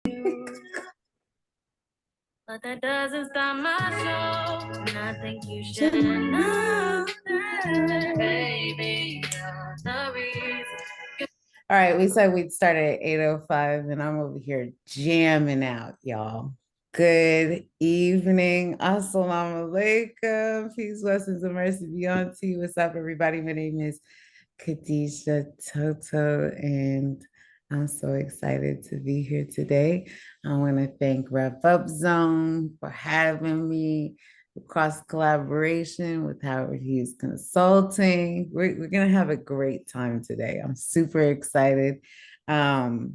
But that doesn't stop my soul. And I think you should know that, baby, you're the reason. All right, we said we'd start at 8:05, and I'm over here jamming out, y'all. Good evening. Assalamu alaikum. Peace, blessings, and mercy be unto you. What's up, everybody? My name is Khadijah Tou Tou, and I'm so excited to be here today. I want to thank Rev Up Zone for having me, cross collaboration with Howard Hughes Consulting. We're going to have a great time today. I'm super excited. And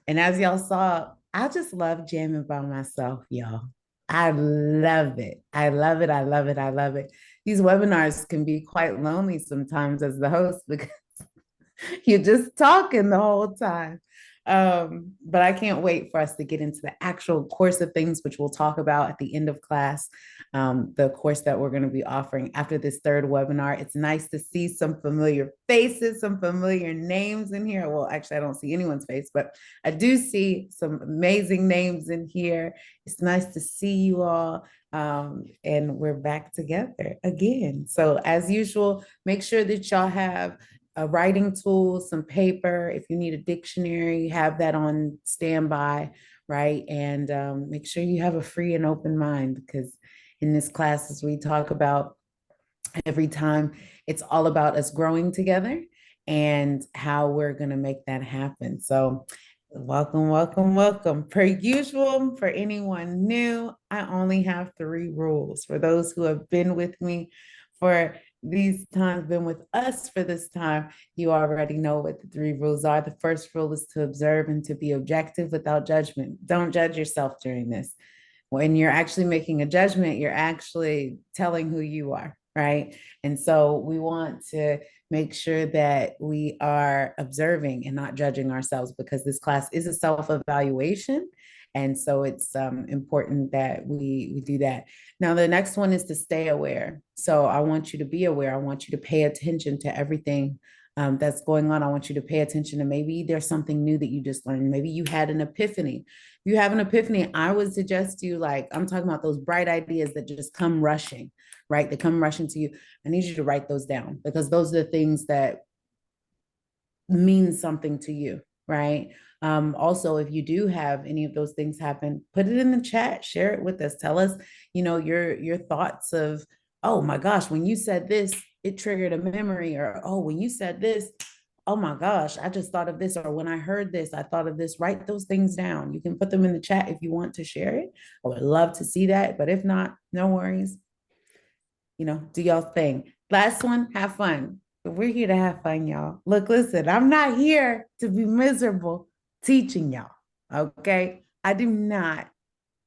as y'all saw, I just love jamming by myself, y'all. I love it. I love it. I love it. I love it. These webinars can be quite lonely sometimes as the host because you're just talking the whole time. But I can't wait for us to get into the actual course of things, which we'll talk about at the end of class, the course that we're going to be offering after this third webinar. It's nice to see some familiar faces, some familiar names in here. Well, actually, I don't see anyone's face, but I do see some amazing names in here. It's nice to see you all. And we're back together again. So as usual, make sure that y'all have a writing tool, some paper. If you need a dictionary, have that on standby, right? And make sure you have a free and open mind, because in this class, as we talk about every time, it's all about us growing together and how we're going to make that happen. So welcome, welcome, welcome. Per usual, for anyone new, I only have 3 rules. For those who have been with me for these times, been with us for this time, you already know what the 3 rules are. The first rule is to observe and to be objective without judgment. Don't judge yourself during this. When you're actually making a judgment, you're actually telling who you are, right? And so we want to make sure that we are observing and not judging ourselves, because this class is a self-evaluation. And so it's important that we do that. Now, the next one is to stay aware. So I want you to be aware. I want you to pay attention to everything that's going on. I want you to pay attention to, maybe there's something new that you just learned. Maybe you had an epiphany. If you have an epiphany, I would suggest you, like, I'm talking about those bright ideas that just come rushing, right? They come rushing to you. I need you to write those down, because those are the things that mean something to you, right? Also, if you do have any of those things happen, put it in the chat, share it with us. Tell us, your thoughts of, oh my gosh, when you said this, it triggered a memory, or, oh, when you said this, oh my gosh, I just thought of this, or when I heard this, I thought of this. Write those things down. You can put them in the chat if you want to share it. I would love to see that, but if not, no worries. Do y'all thing. Last one, have fun. We're here to have fun, y'all. Look, listen, I'm not here to be miserable teaching y'all, okay? I do not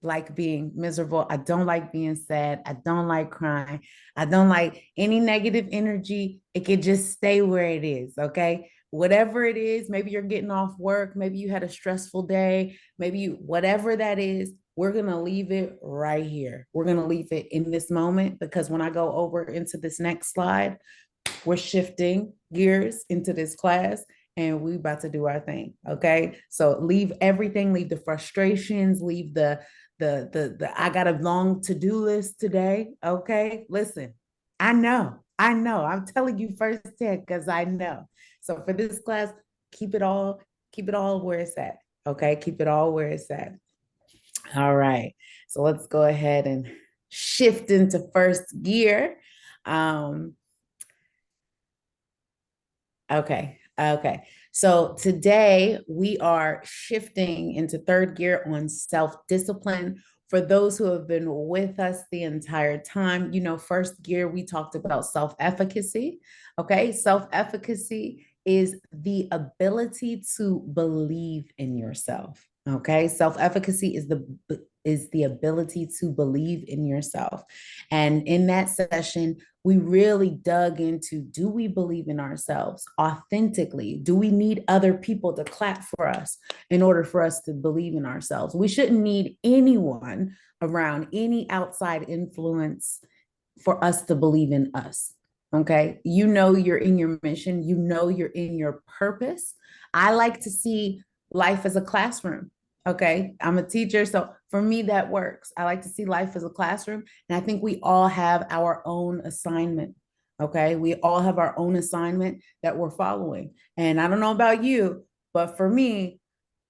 like being miserable. I don't like being sad. I don't like crying. I don't like any negative energy. It can just stay where it is, okay? Whatever it is, maybe you're getting off work, maybe you had a stressful day, whatever that is, we're going to leave it right here. We're going to leave it in this moment, because when I go over into this next slide, we're shifting gears into this class and we about to do our thing. Okay. So leave everything, leave the frustrations, leave the I got a long to-do list today. Okay. Listen, I know. I'm telling you firsthand, because I know. So for this class, keep it all where it's at. Okay. Keep it all where it's at. All right. So let's go ahead and shift into first gear. Okay. So today we are shifting into third gear on self-discipline. For those who have been with us the entire time, first gear, we talked about self-efficacy. Okay. Self-efficacy is the ability to believe in yourself. Okay. Self-efficacy is the ability to believe in yourself. And in that session, we really dug into, do we believe in ourselves authentically? Do we need other people to clap for us in order for us to believe in ourselves? We shouldn't need anyone around, any outside influence, for us to believe in us. Okay. You're in your mission. You're in your purpose. I like to see life as a classroom. Okay, I'm a teacher, so for me that works. I like to see life as a classroom, and I think we all have our own assignment. Okay, we all have our own assignment that we're following. And I don't know about you, but for me,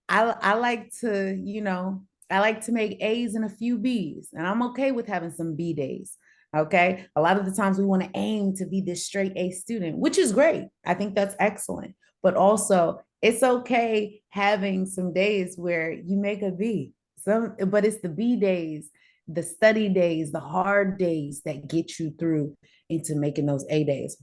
I like to, I like to make A's and a few B's, and I'm okay with having some B days. Okay. A lot of the times we want to aim to be this straight A student, which is great. I think that's excellent. But also, it's okay having some days where you make a B. But it's the B days, the study days, the hard days that get you through into making those A days.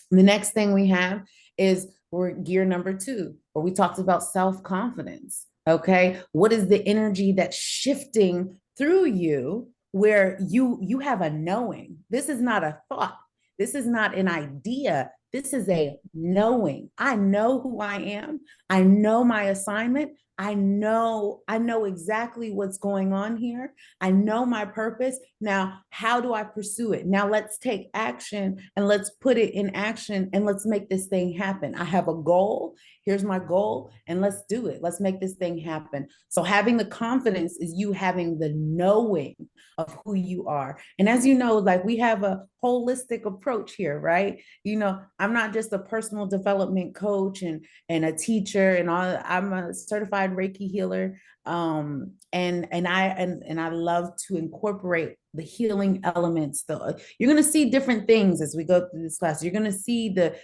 The next thing we have is we're gear number 2, where we talked about self-confidence. Okay. What is the energy that's shifting through you where you have a knowing? This is not a thought. This is not an idea. This is a knowing. I know who I am. I know my assignment. I know exactly what's going on here. I know my purpose. Now, how do I pursue it? Now let's take action and let's put it in action and let's make this thing happen. I have a goal. Here's my goal, and let's do it. Let's make this thing happen. So having the confidence is you having the knowing of who you are. And as you know, like we have a holistic approach here, right? I'm not just a personal development coach and a teacher and all. I'm a certified Reiki healer. And I love to incorporate the healing elements. You're going to see different things as we go through this class. You're going to see the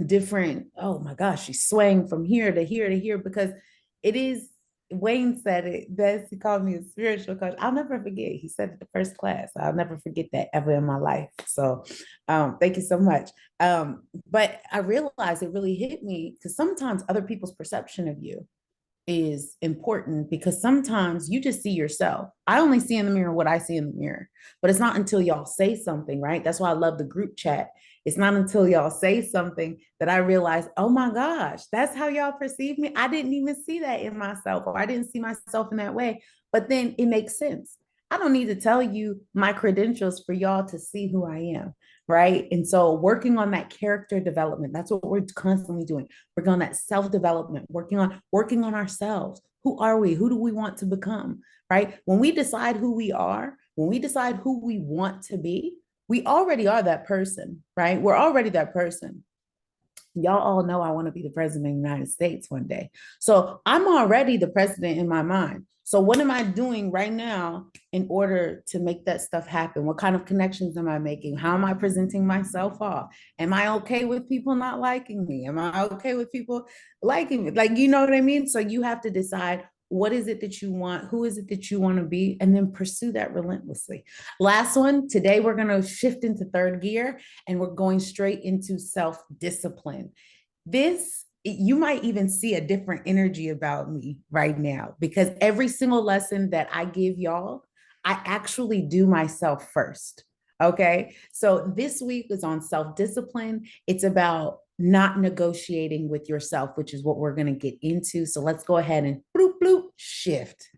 different, oh my gosh, she's swaying from here to here to here, because it is, Wayne said it best. He called me a spiritual coach. I'll never forget. He said it the first class. I'll never forget that ever in my life. So thank you so much. But I realized it really hit me because sometimes other people's perception of you is important, because sometimes you just see yourself. I only see in the mirror what I see in the mirror, but it's not until y'all say something, right? That's why I love the group chat. It's not until y'all say something that I realize, oh my gosh, that's how y'all perceive me. I didn't even see that in myself, or I didn't see myself in that way. But then it makes sense. I don't need to tell you my credentials for y'all to see who I am, right? And so working on that character development, that's what we're constantly doing. Working on that self-development, working on ourselves. Who are we? Who do we want to become? Right? When we decide who we are, when we decide who we want to be, we already are that person, right? We're already that person. Y'all all know I want to be the president of the United States one day. So I'm already the president in my mind. So what am I doing right now in order to make that stuff happen? What kind of connections am I making? How am I presenting myself off? Am I okay with people not liking me? Am I okay with people liking me? Like, you know what I mean? So you have to decide, what is it that you want? Who is it that you want to be? And then pursue that relentlessly. Last one, today we're going to shift into third gear, and we're going straight into self-discipline. You might even see a different energy about me right now, because every single lesson that I give y'all, I actually do myself first. Okay. So this week is on self-discipline. It's about not negotiating with yourself, which is what we're going to get into. So let's go ahead and bloop, bloop, shift.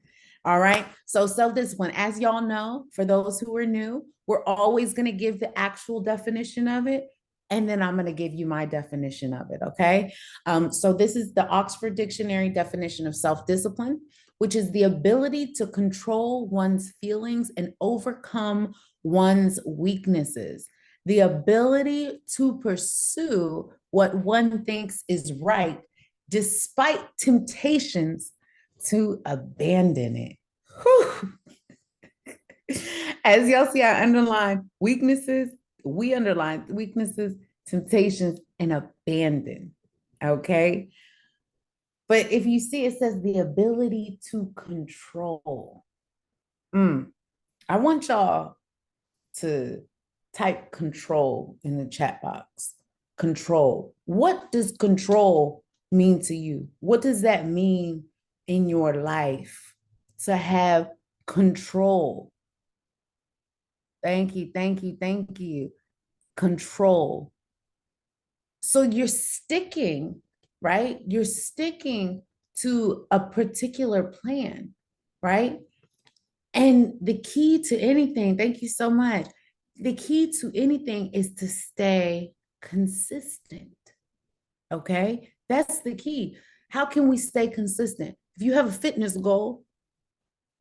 All right. So self-discipline, as y'all know, for those who are new, we're always going to give the actual definition of it. And then I'm going to give you my definition of it. Okay. So this is the Oxford Dictionary definition of self-discipline, which is the ability to control one's feelings and overcome one's weaknesses. The ability to pursue what one thinks is right, despite temptations to abandon it. Whew. As y'all see, I underline weaknesses. We underline weaknesses, temptations, and abandon. Okay. But if you see, it says the ability to control. I want y'all to type control in the chat box. Control. What does control mean to you? What does that mean in your life to have control? Thank you, thank you, thank you. Control. So you're sticking, right? You're sticking to a particular plan, right? And the key to anything, thank you so much. The key to anything is to stay consistent. Okay. That's the key. How can we stay consistent? if you have a fitness goal,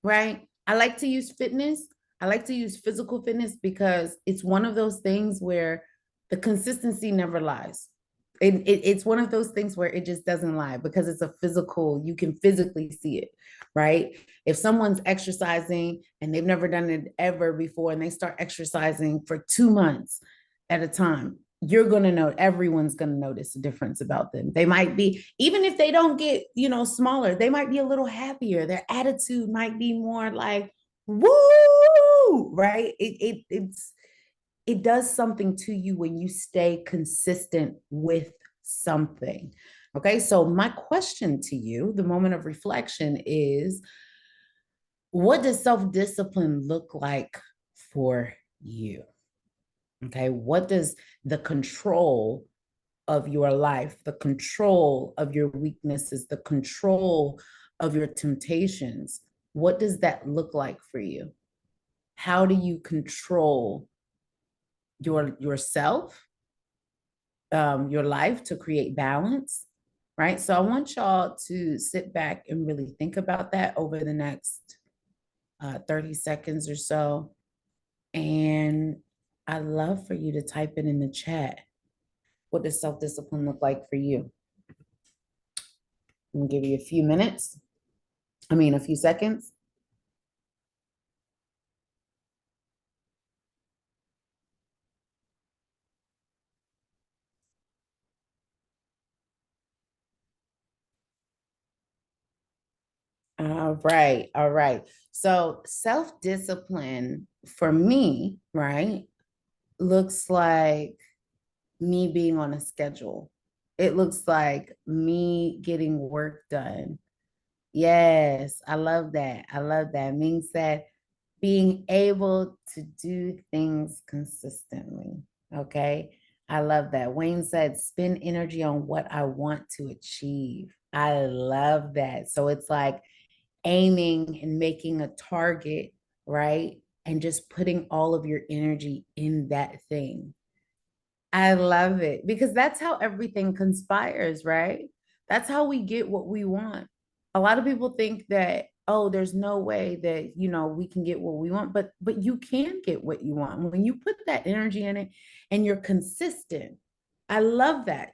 right? I like to use fitness. I like to use physical fitness because it's one of those things where the consistency never lies. It's one of those things where it just doesn't lie because it's a physical, you can physically see it, right? If someone's exercising and they've never done it ever before and they start exercising for 2 months at a time, you're going to know, everyone's going to notice a difference about them. They might be, even if they don't get, smaller, they might be a little happier. Their attitude might be more like, woo, right? It does something to you when you stay consistent with something. Okay, so my question to you, the moment of reflection, is what does self-discipline look like for you? Okay, what does the control of your life, the control of your weaknesses, the control of your temptations, what does that look like for you? How do you control yourself, your life, to create balance, right? So I want y'all to sit back and really think about that over the next 30 seconds or so. And I'd love for you to type it in the chat. What does self-discipline look like for you? I'm gonna give you a few minutes. A few seconds. All right, all right. So self-discipline for me, right, looks like me being on a schedule. It looks like me getting work done. Yes, I love that. I love that. It means that being able to do things consistently. Okay. I love that. Wayne said, spend energy on what I want to achieve. I love that. So it's like aiming and making a target, right? And just putting all of your energy in that thing. I love it because that's how everything conspires, right? That's how we get what we want. A lot of people think that, oh, there's no way that, we can get what we want, but you can get what you want when you put that energy in it and you're consistent. I love that.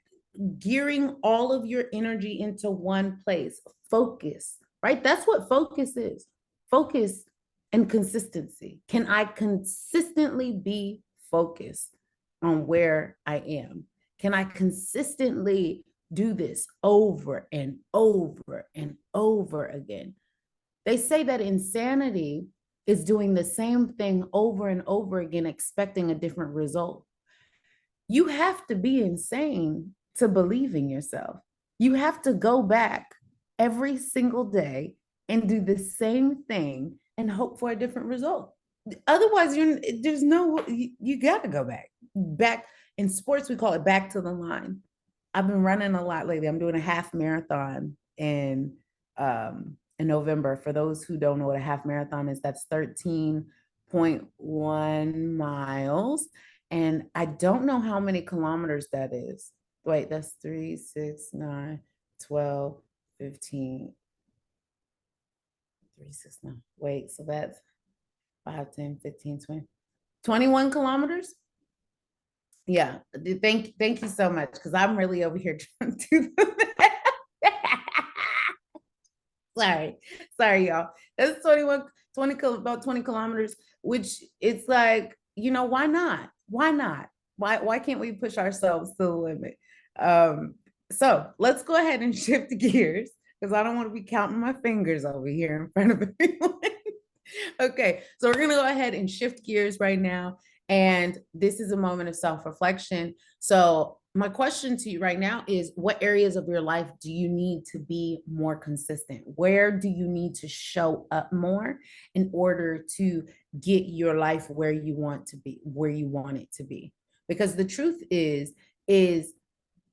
Gearing all of your energy into one place, focus, right? That's what focus is. Focus and consistency. Can I consistently be focused on where I am? Can I consistently do this over and over and over again? They say that insanity is doing the same thing over and over again, expecting a different result. You have to be insane to believe in yourself. You have to go back every single day and do the same thing and hope for a different result. Otherwise, there's no, you got to go back in sports. We call it back to the line. I've been running a lot lately. I'm doing a half marathon in November. For those who don't know what a half marathon is, that's 13.1 miles. And I don't know how many kilometers that is. Wait, that's 3, 6, 9, 12, 15, 3, 6, 9. Wait, so that's 5, 10, 15, 20, 21 kilometers. Yeah. Thank you so much. Cause I'm really over here trying to do that. Sorry, y'all. That's about 20 kilometers, which it's like, why not? Why not? Why can't we push ourselves to the limit? So let's go ahead and shift gears because I don't want to be counting my fingers over here in front of everyone. Okay, so we're gonna go ahead and shift gears right now. And this is a moment of self-reflection. So my question to you right now is, what areas of your life do you need to be more consistent? Where do you need to show up more in order to get your life where you want to be, where you want it to be? Because the truth is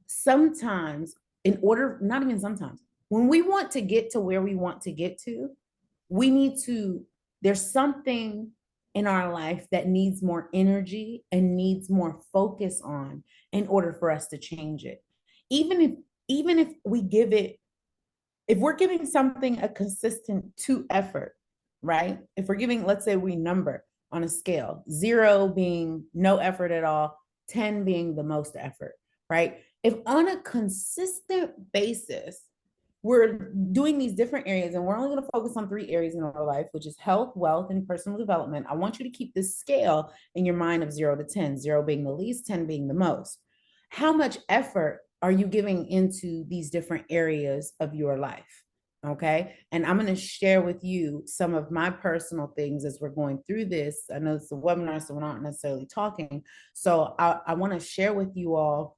sometimes, not even sometimes, when we want to get to where we want to get to, there's something in our life that needs more energy and needs more focus on in order for us to change it. Even if we give it if we're giving something a consistent 2 effort, right? If we're giving, let's say we number on a scale, 0 being no effort at all, 10 being the most effort, right? If on a consistent basis, we're doing these different areas and we're only going to focus on 3 areas in our life, which is health, wealth, and personal development. I want you to keep this scale in your mind of 0 to 10, 0 being the least, 10 being the most. How much effort are you giving into these different areas of your life? Okay. And I'm going to share with you some of my personal things as we're going through this. I know it's a webinar, so we're not necessarily talking. So I want to share with you all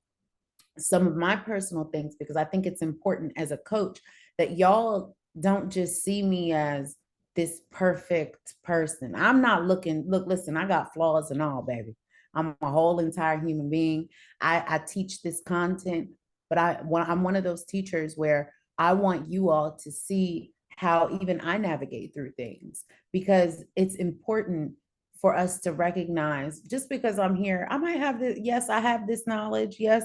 some of my personal things, because I think it's important as a coach that y'all don't just see me as this perfect person. I'm not looking, look, listen, I got flaws and all, baby. I'm a whole entire human being. I teach this content, but I'm one of those teachers where I want you all to see how even I navigate through things, because it's important for us to recognize, just because I'm here, I might have this, yes, I have this knowledge. Yes,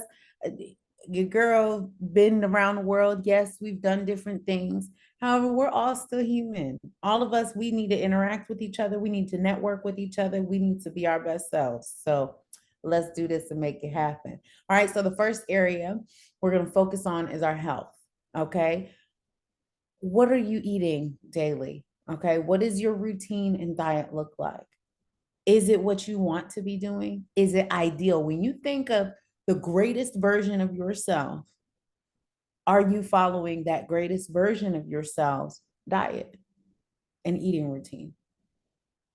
your girl been around the world. Yes, we've done different things. However, we're all still human. All of us, we need to interact with each other. We need to network with each other. We need to be our best selves. So let's do this and make it happen. All right. So the first area we're going to focus on is our health. Okay. What are you eating daily? Okay. What does your routine and diet look like? Is it what you want to be doing? Is it ideal? When you think of the greatest version of yourself, are you following that greatest version of yourself's diet and eating routine?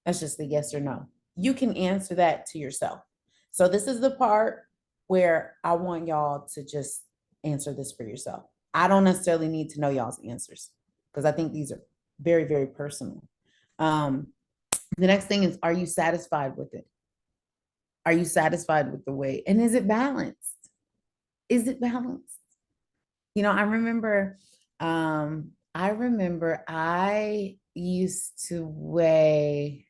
That's just a yes or no. You can answer that to yourself. So this is the part where I want y'all to just answer this for yourself. I don't necessarily need to know y'all's answers, because I think these are very, very personal. The next thing is, are you satisfied with it? Are you satisfied with the weight? And is it balanced? Is it balanced? You know, I used to weigh,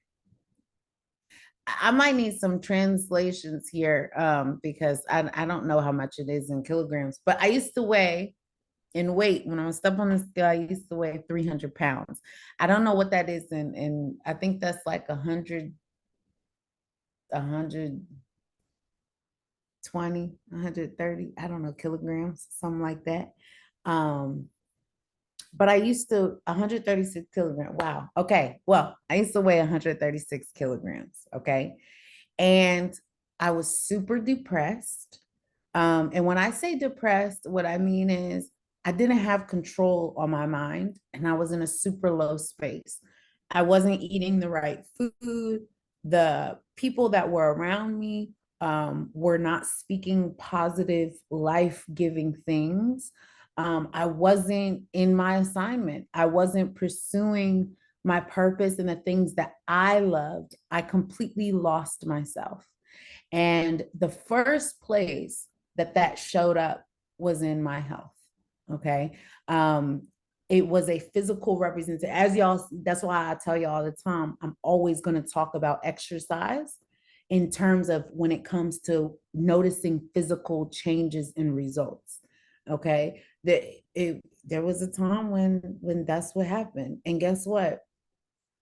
I might need some translations here, because I don't know how much it is in kilograms, but I used to weigh in weight. When I was up on the scale, I used to weigh 300 pounds. I don't know what that is in I think that's like 120, 130, I don't know, kilograms, something like that. But I used to 136 kilograms. Wow. Okay. Well, I used to weigh 136 kilograms. Okay. And I was super depressed. And when I say depressed, what I mean is I didn't have control on my mind, and I was in a super low space. I wasn't eating the right food. The people that were around me were not speaking positive, life-giving things. I wasn't in my assignment. I wasn't pursuing my purpose and the things that I loved. I completely lost myself. And the first place that showed up was in my health. Okay. It was a physical representation. As y'all, that's why I tell you all the time, I'm always going to talk about exercise in terms of when it comes to noticing physical changes and results. Okay. There was a time when that's what happened. And guess what?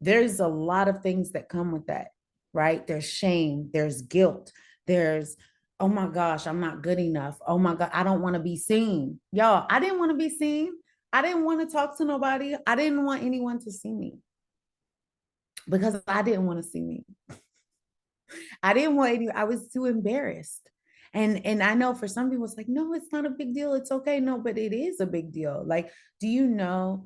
There's a lot of things that come with that, right? There's shame, there's guilt, there's, oh my gosh, I'm not good enough. Oh my God, I don't want to be seen. Y'all, I didn't want to be seen. I didn't want to talk to nobody. I didn't want anyone to see me, because I didn't want to see me. I didn't want any, I was too embarrassed. And I know for some people it's like, no, it's not a big deal. It's okay. No, but it is a big deal. Like, do you know,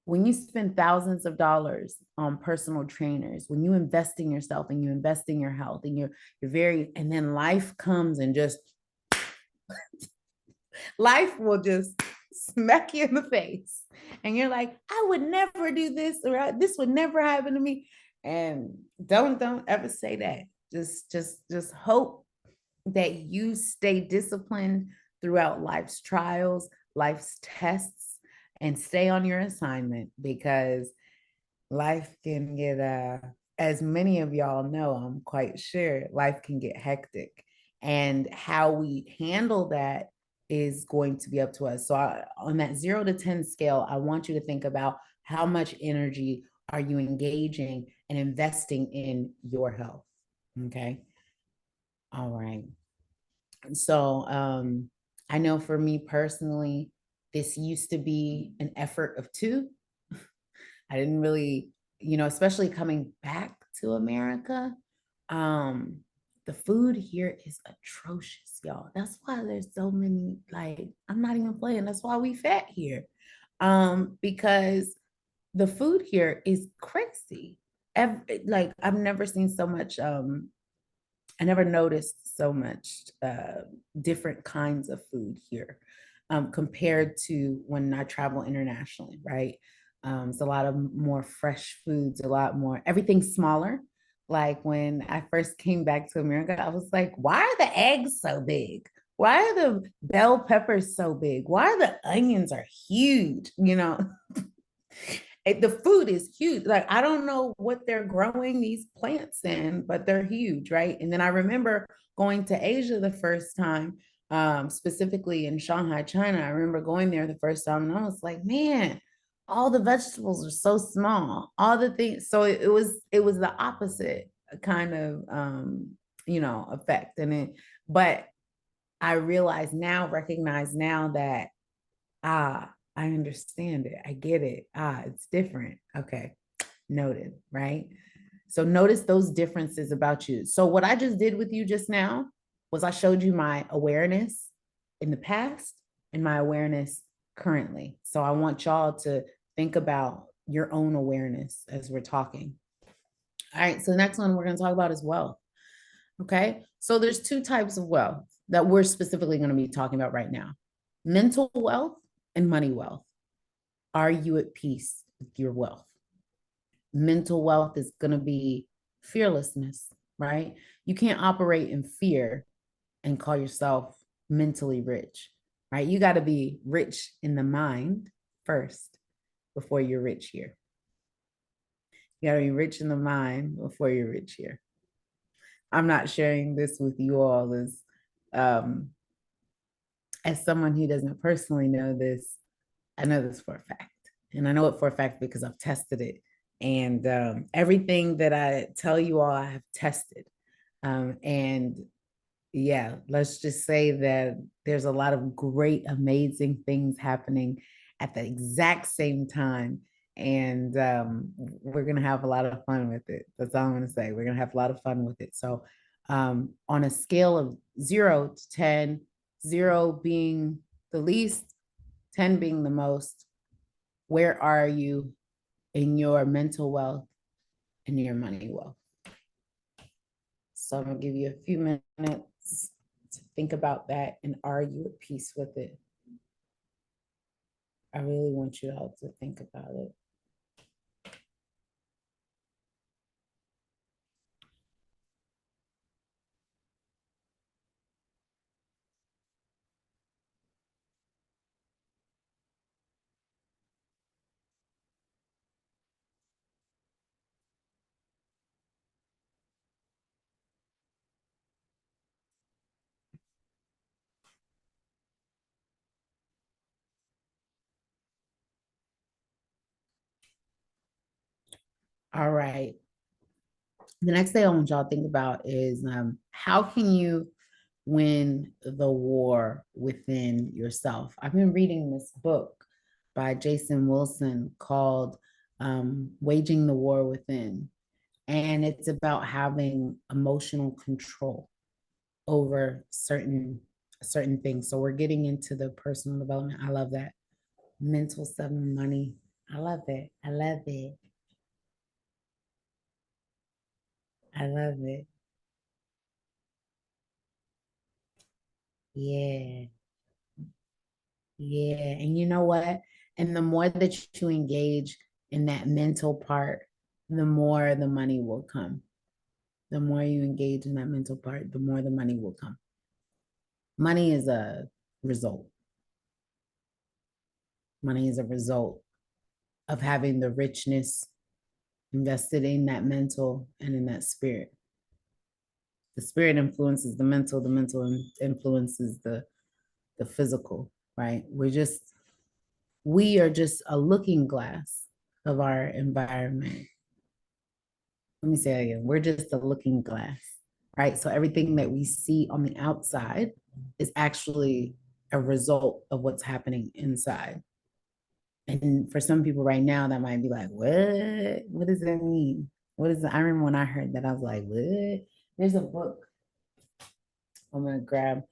when you spend thousands of dollars on personal trainers, when you invest in yourself and you invest in your health and you're very, and then life comes and just, life will just smack you in the face. And you're like, I would never do this, or this would never happen to me. And don't ever say that. Just hope that you stay disciplined throughout life's trials, life's tests, and stay on your assignment, because life can get, as many of y'all know, I'm quite sure life can get hectic. And how we handle that is going to be up to us. So on that 0 to 10 scale, I want you to think about how much energy are you engaging and investing in your health. Okay. All right. So I know for me personally, this used to be an effort of two. I didn't really, especially coming back to America, um, the food here is atrocious, y'all. That's why there's so many, like, I'm not even playing. That's why we fat here. Because the food here is crazy. Like I've never seen so much I never noticed so much different kinds of food here compared to when I travel internationally, right? It's a lot of more fresh foods, a lot more, everything's smaller. Like when I first came back to America, I was like, why are the eggs so big? Why are the bell peppers so big? Why are the onions are huge? The food is huge. Like I don't know what they're growing these plants in, but they're huge, right? And then I remember going to Asia the first time, specifically in Shanghai, China. I remember going there the first time, and I was like, man, all the vegetables are so small. All the things. So it was the opposite kind of effect, but I recognize now that ah, I understand it. I get it. Ah, it's different. Okay. Noted, right? So notice those differences about you. So what I just did with you just now was I showed you my awareness in the past and my awareness currently. So I want y'all to think about your own awareness as we're talking. All right. So the next one we're going to talk about is wealth. Okay. So there's two types of wealth that we're specifically going to be talking about right now: mental wealth and money wealth. Are you at peace with your wealth? Mental wealth is going to be fearlessness, right? You can't operate in fear and call yourself mentally rich, right? You got to be rich in the mind first before you're rich here. You got to be rich in the mind before you're rich here. I'm not sharing this with you all um, as someone who doesn't personally know this. I know this for a fact. And I know it for a fact because I've tested it. And everything that I tell you all, I have tested. And yeah, let's just say that there's a lot of great, amazing things happening at the exact same time. And we're going to have a lot of fun with it. That's all I'm going to say. We're going to have a lot of fun with it. So, on a scale of 0 to 10, 0 being the least, 10 being the most, where are you in your mental wealth and your money wealth? So I'm going to give you a few minutes to think about that, and are you at peace with it? I really want you all to think about it. All right. The next thing I want y'all to think about is how can you win the war within yourself? I've been reading this book by Jason Wilson called Waging the War Within. And it's about having emotional control over certain things. So we're getting into the personal development. I love that. Mental stuff and money. I love it. I love it. I love it. Yeah. Yeah. And you know what? And the more that you engage in that mental part, the more the money will come. The more you engage in that mental part, the more the money will come. Money is a result. Money is a result of having the richness invested in that mental and in that spirit. The spirit influences the mental influences the the physical, right? We are just a looking glass of our environment. Let me say that again. We're just a looking glass, right? So everything that we see on the outside is actually a result of what's happening inside. And for some people right now, that might be like, what? What does that mean? What is it? I remember when I heard that, I was like, what? There's a book I'm gonna grab.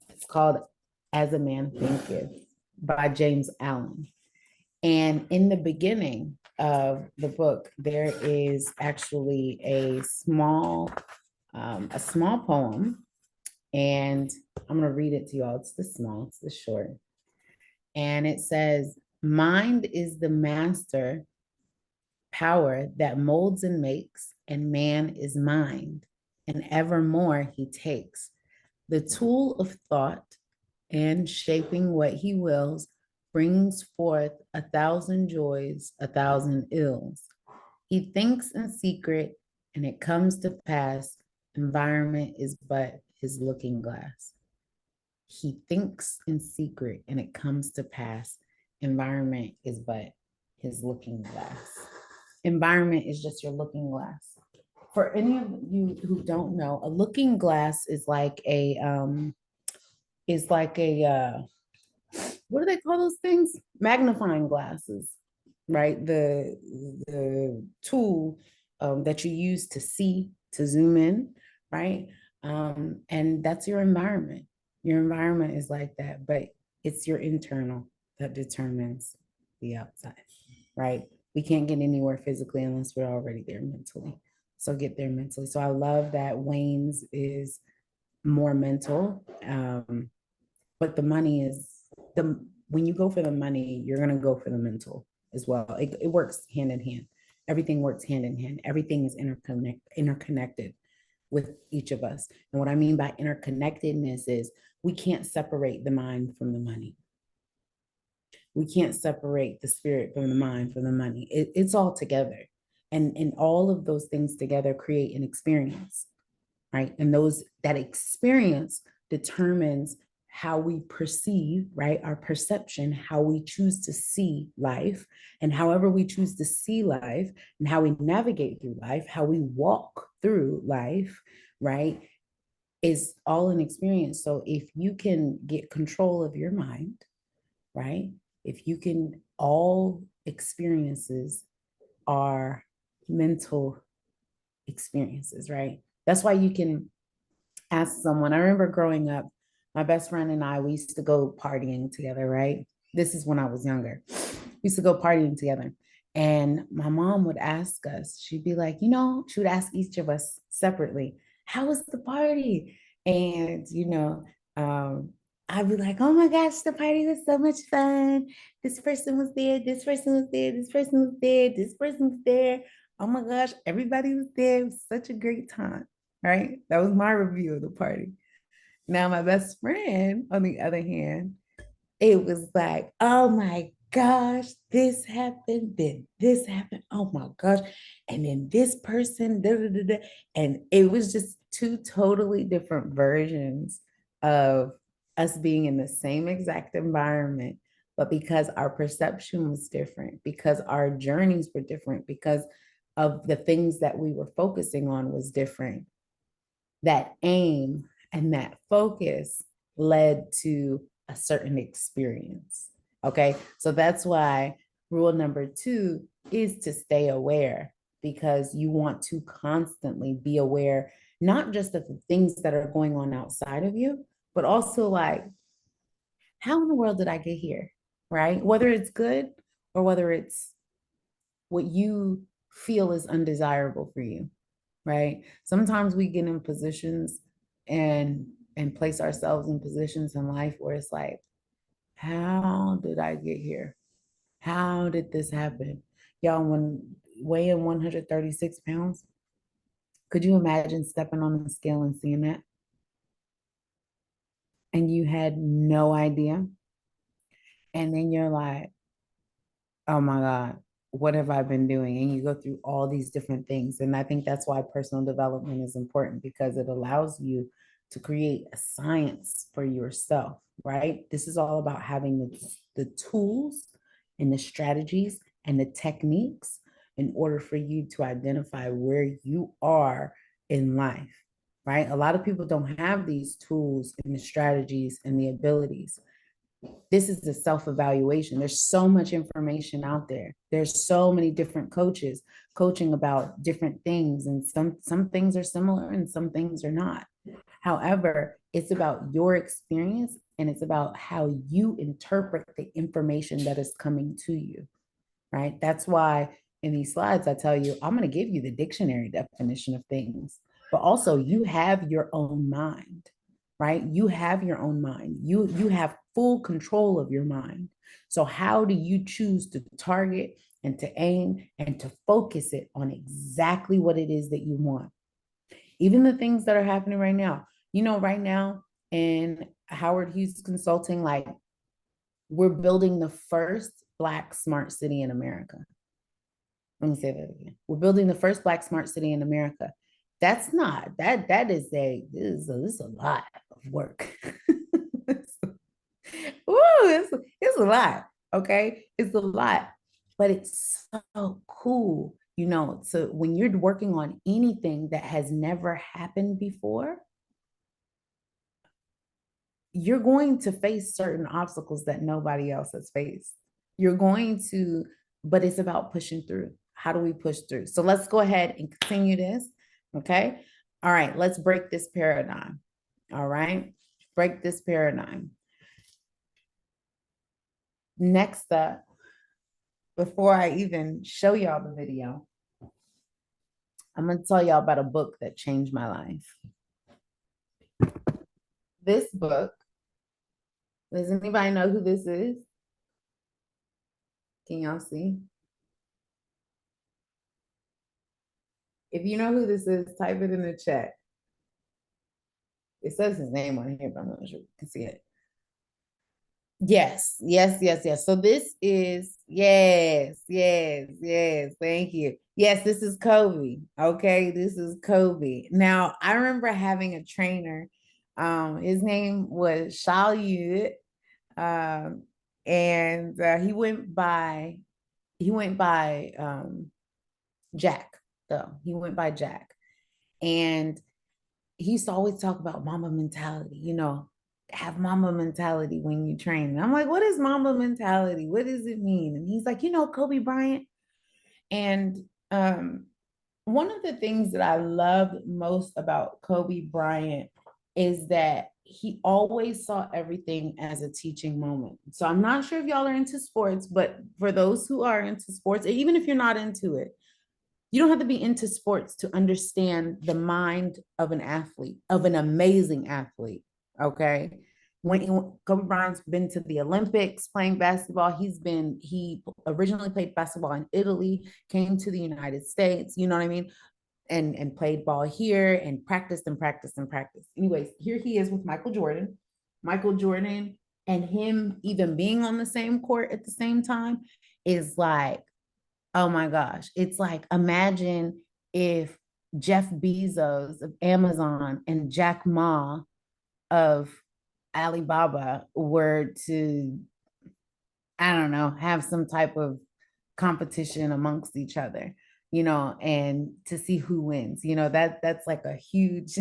It's called As a Man Thinketh by James Allen. And in the beginning of the book, there is actually a small poem, and I'm gonna read it to y'all. It's the short. And it says, mind is the master power that molds and makes, and man is mind, and evermore he takes the tool of thought, and shaping what he wills, brings forth 1,000 joys, 1,000 ills. He thinks in secret, and it comes to pass. Environment is but his looking glass. He thinks in secret, and it comes to pass. Environment is but his looking glass. Environment is just your looking glass. For any of you who don't know, a looking glass is like a what do they call those things? Magnifying glasses, right? The tool that you use to see, to zoom in, right? And that's your environment. Your environment is like that, but it's your internal that determines the outside, right? We can't get anywhere physically unless we're already there mentally. So get there mentally. So I love that Wayne's is more mental. But the money is the when you go for the money, you're gonna go for the mental as well. It works hand in hand. Everything works hand in hand. Everything is interconnected with each of us. And what I mean by interconnectedness is we can't separate the mind from the money. We can't separate the spirit from the mind from the money. It's all together. And all of those things together create an experience, right? And that experience determines how we perceive, right? Our perception, how we choose to see life, and however we choose to see life, and how we navigate through life, how we walk through life, right? Is all an experience. So if you can get control of your mind, right? If you can, all experiences are mental experiences, right? That's why you can ask someone. I remember growing up, my best friend and I, we used to go partying together, right? This is when I was younger. We used to go partying together. And my mom would ask us, she'd be like, she would ask each of us separately, how was the party? And, I'd be like, oh my gosh, the party was so much fun. This person was there, this person was there, this person was there, this person was there. Oh my gosh, everybody was there. It was such a great time, right? That was my review of the party. Now, my best friend, on the other hand, it was like, oh my gosh, this happened, then this happened. Oh my gosh. And then this person, da, da, da, da. And it was just two totally different versions of us being in the same exact environment. But because our perception was different, because our journeys were different, because of the things that we were focusing on was different, that aim and that focus led to a certain experience. Okay. So that's why rule number 2 is to stay aware, because you want to constantly be aware, not just of the things that are going on outside of you, but also like, how in the world did I get here? Right. Whether it's good or whether it's what you feel is undesirable for you, right? Sometimes we get in positions and place ourselves in positions in life where it's like, how did I get here? How did this happen? Y'all, when weighing 136 pounds, could you imagine stepping on the scale and seeing that? And you had no idea. And then you're like, oh my God, what have I been doing? And you go through all these different things. And I think that's why personal development is important, because it allows you to create a science for yourself, right? This is all about having the tools and the strategies and the techniques in order for you to identify where you are in life, right? A lot of people don't have these tools and the strategies and the abilities. This is a self-evaluation. There's so much information out there. There's so many different coaches coaching about different things, and some things are similar and some things are not. However, it's about your experience and it's about how you interpret the information that is coming to you, right? That's why in these slides, I tell you, I'm going to give you the dictionary definition of things, but also you have your own mind, right? You have your own mind. You have full control of your mind. So how do you choose to target and to aim and to focus it on exactly what it is that you want? Even the things that are happening right now, right now in Howard Hughes Consulting, like we're building the first Black smart city in America. Let me say that again. We're building the first Black smart city in America. That's not, that is this is a lot of work. It's a lot. Okay. It's a lot, but it's so cool, so when you're working on anything that has never happened before, you're going to face certain obstacles that nobody else has faced. You're going to, but it's about pushing through. How do we push through? So let's go ahead and continue this. Okay. All right. Let's break this paradigm. All right. Break this paradigm. Next up, before I even show y'all the video, I'm going to tell y'all about a book that changed my life. This book, does anybody know who this is? Can y'all see? If you know who this is, type it in the chat. It says his name on here, but I'm not sure you can see it. Yes. So this is, yes. Thank you. Yes, this is Kobe. Okay, this is Kobe. Now, I remember having a trainer. His name was Shalyud, and he went by Jack, though. He went by Jack. And he used to always talk about mama mentality, have mama mentality when you train. And I'm like, what is mama mentality? What does it mean? And he's like, Kobe Bryant. And one of the things that I loved most about Kobe Bryant is that he always saw everything as a teaching moment. So I'm not sure if y'all are into sports, but for those who are into sports, even if you're not into it, you don't have to be into sports to understand the mind of an athlete, of an amazing athlete. Okay. When Kobe Bryant's been to the Olympics playing basketball, he originally played basketball in Italy, came to the United States, you know what I mean? And played ball here and practiced. Anyways, here he is with Michael Jordan. Michael Jordan and him even being on the same court at the same time is like, oh my gosh. It's like, imagine if Jeff Bezos of Amazon and Jack Ma of Alibaba were to, I don't know, have some type of competition amongst each other, and to see who wins, that's like a huge,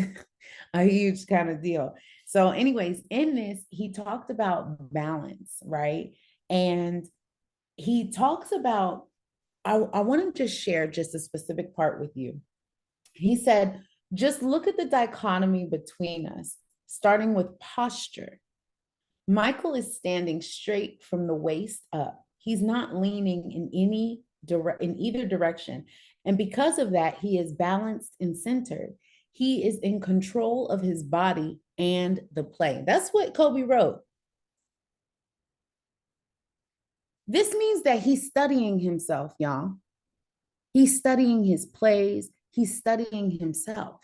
a huge kind of deal. So anyways, in this, he talked about balance, right? And he talks about, I want to just share just a specific part with you. He said, just look at the dichotomy between us, starting with posture. Michael is standing straight from the waist up. He's not leaning in either direction. And because of that, he is balanced and centered. He is in control of his body and the play. That's what Kobe wrote. This means that he's studying himself, y'all. He's studying his plays. He's studying himself.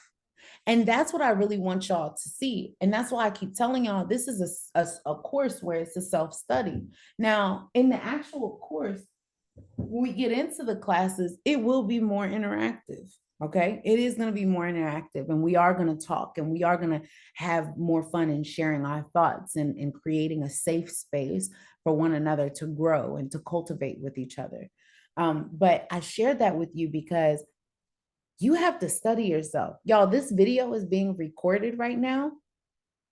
And that's what I really want y'all to see. And that's why I keep telling y'all, this is a course where it's a self-study. Now, in the actual course, when we get into the classes, it will be more interactive. Okay. It is going to be more interactive, and we are going to talk, and we are going to have more fun in sharing our thoughts, and creating a safe space for one another to grow and to cultivate with each other. But I shared that with you because you have to study yourself. Y'all, this video is being recorded right now.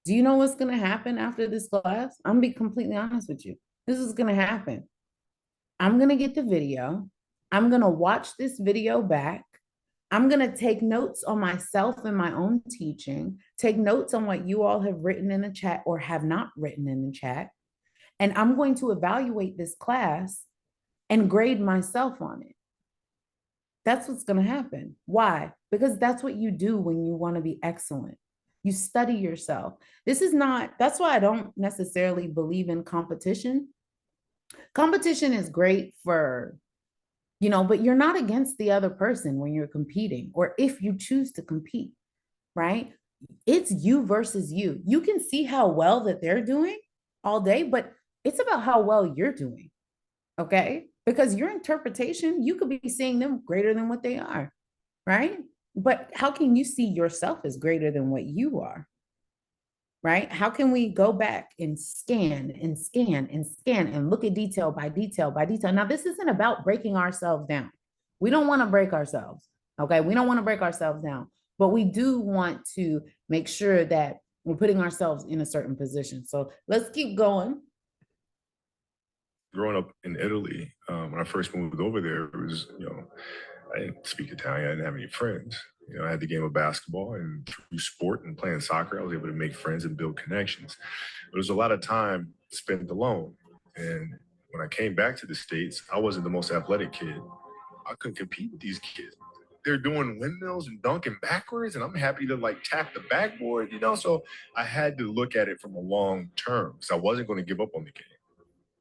Do you know what's going to happen after this class? I'm going to be completely honest with you. This is going to happen. I'm going to get the video. I'm going to watch this video back. I'm going to take notes on myself and my own teaching, take notes on what you all have written in the chat or have not written in the chat. And I'm going to evaluate this class and grade myself on it. That's what's going to happen. Why? Because that's what you do when you want to be excellent. You study yourself. This is not, that's why I don't necessarily believe in competition. Competition is great for, but you're not against the other person when you're competing, or if you choose to compete, right? It's you versus you. You can see how well that they're doing all day, but it's about how well you're doing. Okay. Because your interpretation, you could be seeing them greater than what they are, right? But how can you see yourself as greater than what you are? Right? How can we go back and scan and scan and scan and look at detail by detail by detail? Now, this isn't about breaking ourselves down. We don't want to break ourselves. Okay. We don't want to break ourselves down, but we do want to make sure that we're putting ourselves in a certain position. So let's keep going. Growing up in Italy, when I first moved over there, it was, I didn't speak Italian. I didn't have any friends. I had the game of basketball, and through sport and playing soccer, I was able to make friends and build connections. But there's a lot of time spent alone. And when I came back to the States, I wasn't the most athletic kid. I couldn't compete with these kids. They're doing windmills and dunking backwards, and I'm happy to tap the backboard, So I had to look at it from a long term, because I wasn't going to give up on the game.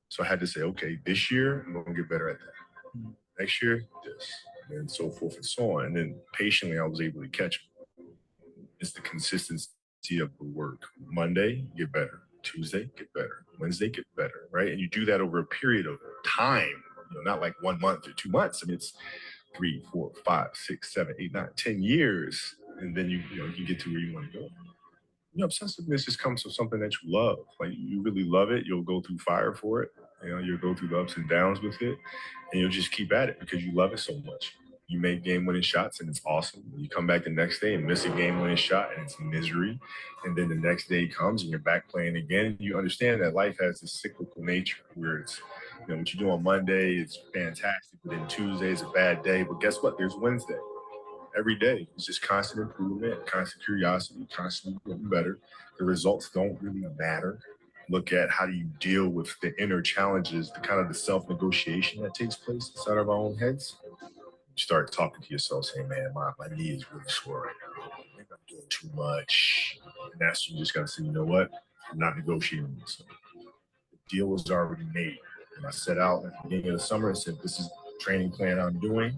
So I had to say, okay, this year I'm going to get better at that. Next year, this, and so forth and so on. And then patiently, I was able to catch them. It's the consistency of the work. Monday, get better. Tuesday, get better. Wednesday, get better, right? And you do that over a period of time, not like 1 month or 2 months. I mean, it's 3, 4, 5, 6, 7, 8, 9, 10 years. And then you get to where you want to go. Obsessiveness just comes from something that you love. Like, you really love it, you'll go through fire for it. You'll go through the ups and downs with it, and you'll just keep at it because you love it so much. You make game-winning shots, and it's awesome. You come back the next day and miss a game-winning shot, and it's misery. And then the next day comes, and you're back playing again. And you understand that life has this cyclical nature where it's, what you do on Monday is fantastic, but then Tuesday is a bad day. But guess what? There's Wednesday. Every day. It's just constant improvement, constant curiosity, constantly getting better. The results don't really matter. Look at how do you deal with the inner challenges, the kind of the self-negotiation that takes place inside of our own heads. You start talking to yourself saying, man, my knee is really sore right now. Maybe I'm doing too much. And that's, you just got to say, you know what? I'm not negotiating with myself. The deal was already made. And I set out at the beginning of the summer and said, this is the training plan I'm doing.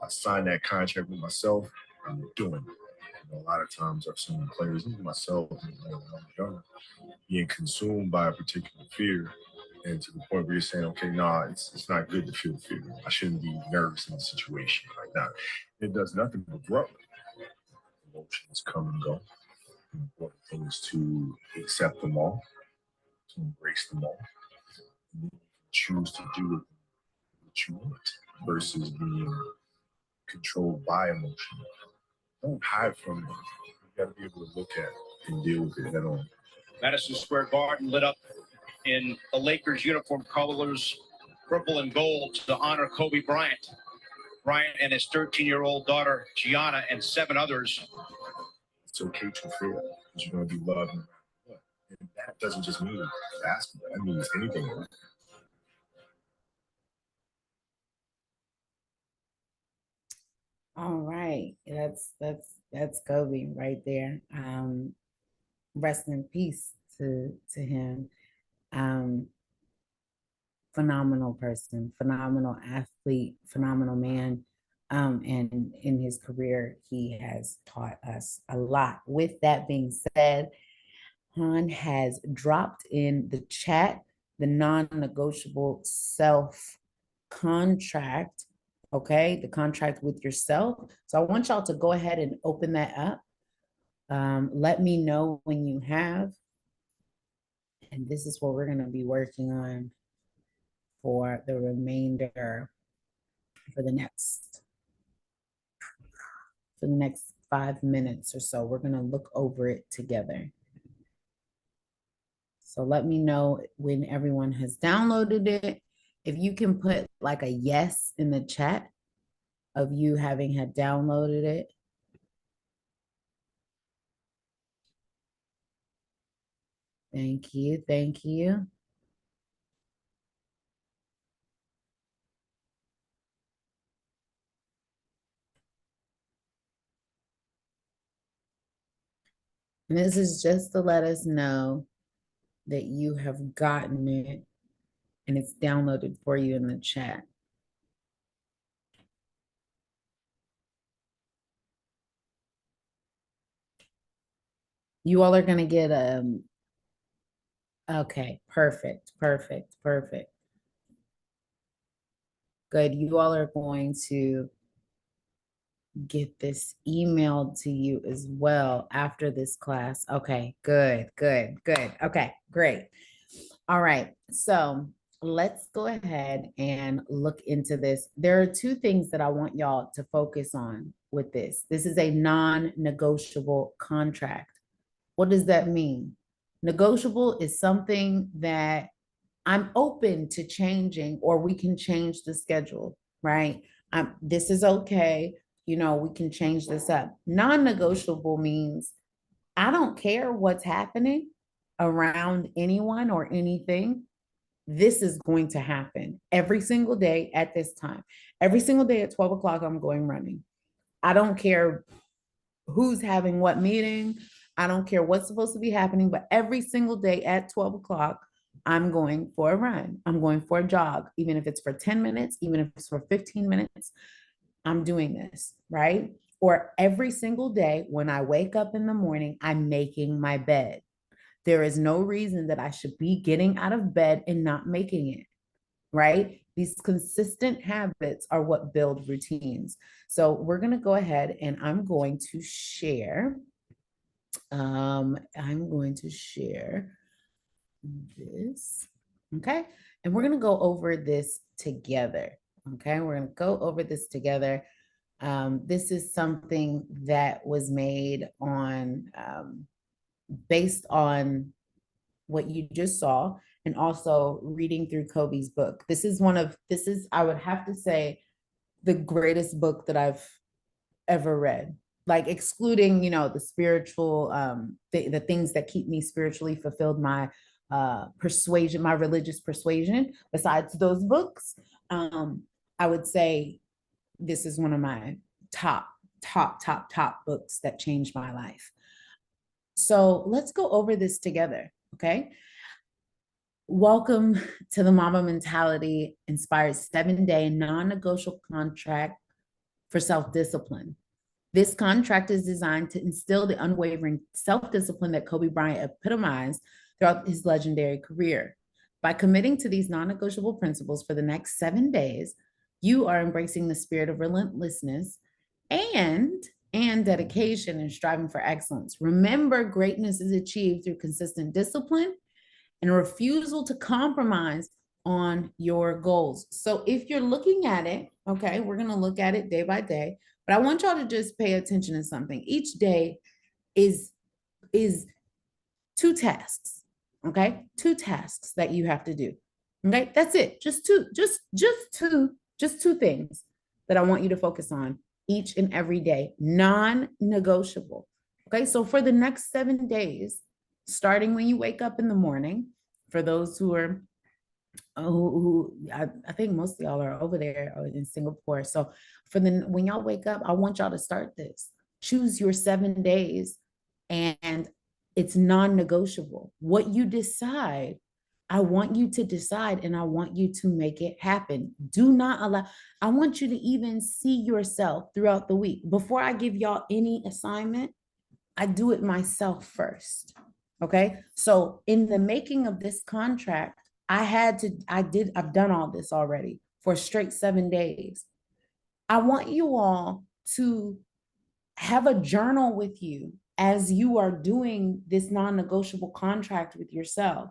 I signed that contract with myself. I'm doing it. A lot of times I've seen players, even myself, when I'm young, being consumed by a particular fear, and to the point where you're saying, okay, nah, it's not good to feel fear. I shouldn't be nervous in a situation like that. It does nothing but grow. Emotions come and go. The important thing is to accept them all, to embrace them all, and choose to do what you want versus being controlled by emotion. Don't hide from it. You got to be able to look at it and deal with it head on. Madison Square Garden lit up in the Lakers uniform colors, purple and gold, to honor Kobe Bryant. Bryant and his 13-year-old daughter, Gianna, and 7 others. It's okay to fail because you're going to be loved. And that doesn't just mean basketball. That means anything else. All right. That's Kobe right there. Rest in peace to him. Phenomenal person, phenomenal athlete, phenomenal man. And in his career, he has taught us a lot. With that being said, Han has dropped in the chat the non-negotiable self contract, okay? The contract with yourself. So I want y'all to go ahead and open that up. Let me know when you have. And this is what we're going to be working on for the remainder, for the next 5 minutes or so. We're going to look over it together. So let me know when everyone has downloaded it. If you can put like a yes in the chat of you having had downloaded it. Thank you. Thank you. And this is just to let us know that you have gotten it and it's downloaded for you in the chat. You all are going to get okay, perfect. Good. You all are going to get this emailed to you as well after this class. Okay, good. Okay, great. All right, so let's go ahead and look into this. There are two things that I want y'all to focus on with this. This is a non-negotiable contract. What does that mean? Negotiable is something that I'm open to changing, or we can change the schedule, right? This is okay. You know, we can change this up. Non-negotiable means I don't care what's happening around anyone or anything. This is going to happen every single day at this time. Every single day at 12 o'clock, I'm going running. I don't care who's having what meeting. I don't care what's supposed to be happening, but every single day at 12 o'clock, I'm going for a run. I'm going for a jog, even if it's for 10 minutes, even if it's for 15 minutes, I'm doing this, right? Or every single day when I wake up in the morning, I'm making my bed. There is no reason that I should be getting out of bed and not making it, right? These consistent habits are what build routines. So we're going to go ahead and I'm going to share. This, okay? And we're going to go over this together, okay? We're going to go over this together. This is something that was made on, based on what you just saw, and also reading through Kobe's book. This is, I would have to say, the greatest book that I've ever read. Like excluding, the spiritual, the things that keep me spiritually fulfilled, my persuasion, my religious persuasion. Besides those books, I would say this is one of my top books that changed my life. So let's go over this together, okay? Welcome to the Mama Mentality Inspired 7-day non-negotiable contract for self-discipline. This contract is designed to instill the unwavering self-discipline that Kobe Bryant epitomized throughout his legendary career. By committing to these non-negotiable principles for the next 7 days, you are embracing the spirit of relentlessness and dedication and striving for excellence. Remember, greatness is achieved through consistent discipline and a refusal to compromise on your goals. So if you're looking at it, okay, we're going to look at it day by day, but I want y'all to just pay attention to something. Each day is 2 tasks, okay? 2 tasks that you have to do. Okay? That's it. Just two things that I want you to focus on each and every day, non-negotiable. Okay? So for the next 7 days, starting when you wake up in the morning, for those who are I think most of y'all are over there in Singapore. So when y'all wake up, I want y'all to start this. Choose your 7 days, and it's non-negotiable. What you decide, I want you to decide, and I want you to make it happen. Do not allow, I want you to even see yourself throughout the week. Before I give y'all any assignment, I do it myself first. Okay. So in the making of this contract, I've done all this already for a straight 7 days. I want you all to have a journal with you as you are doing this non-negotiable contract with yourself.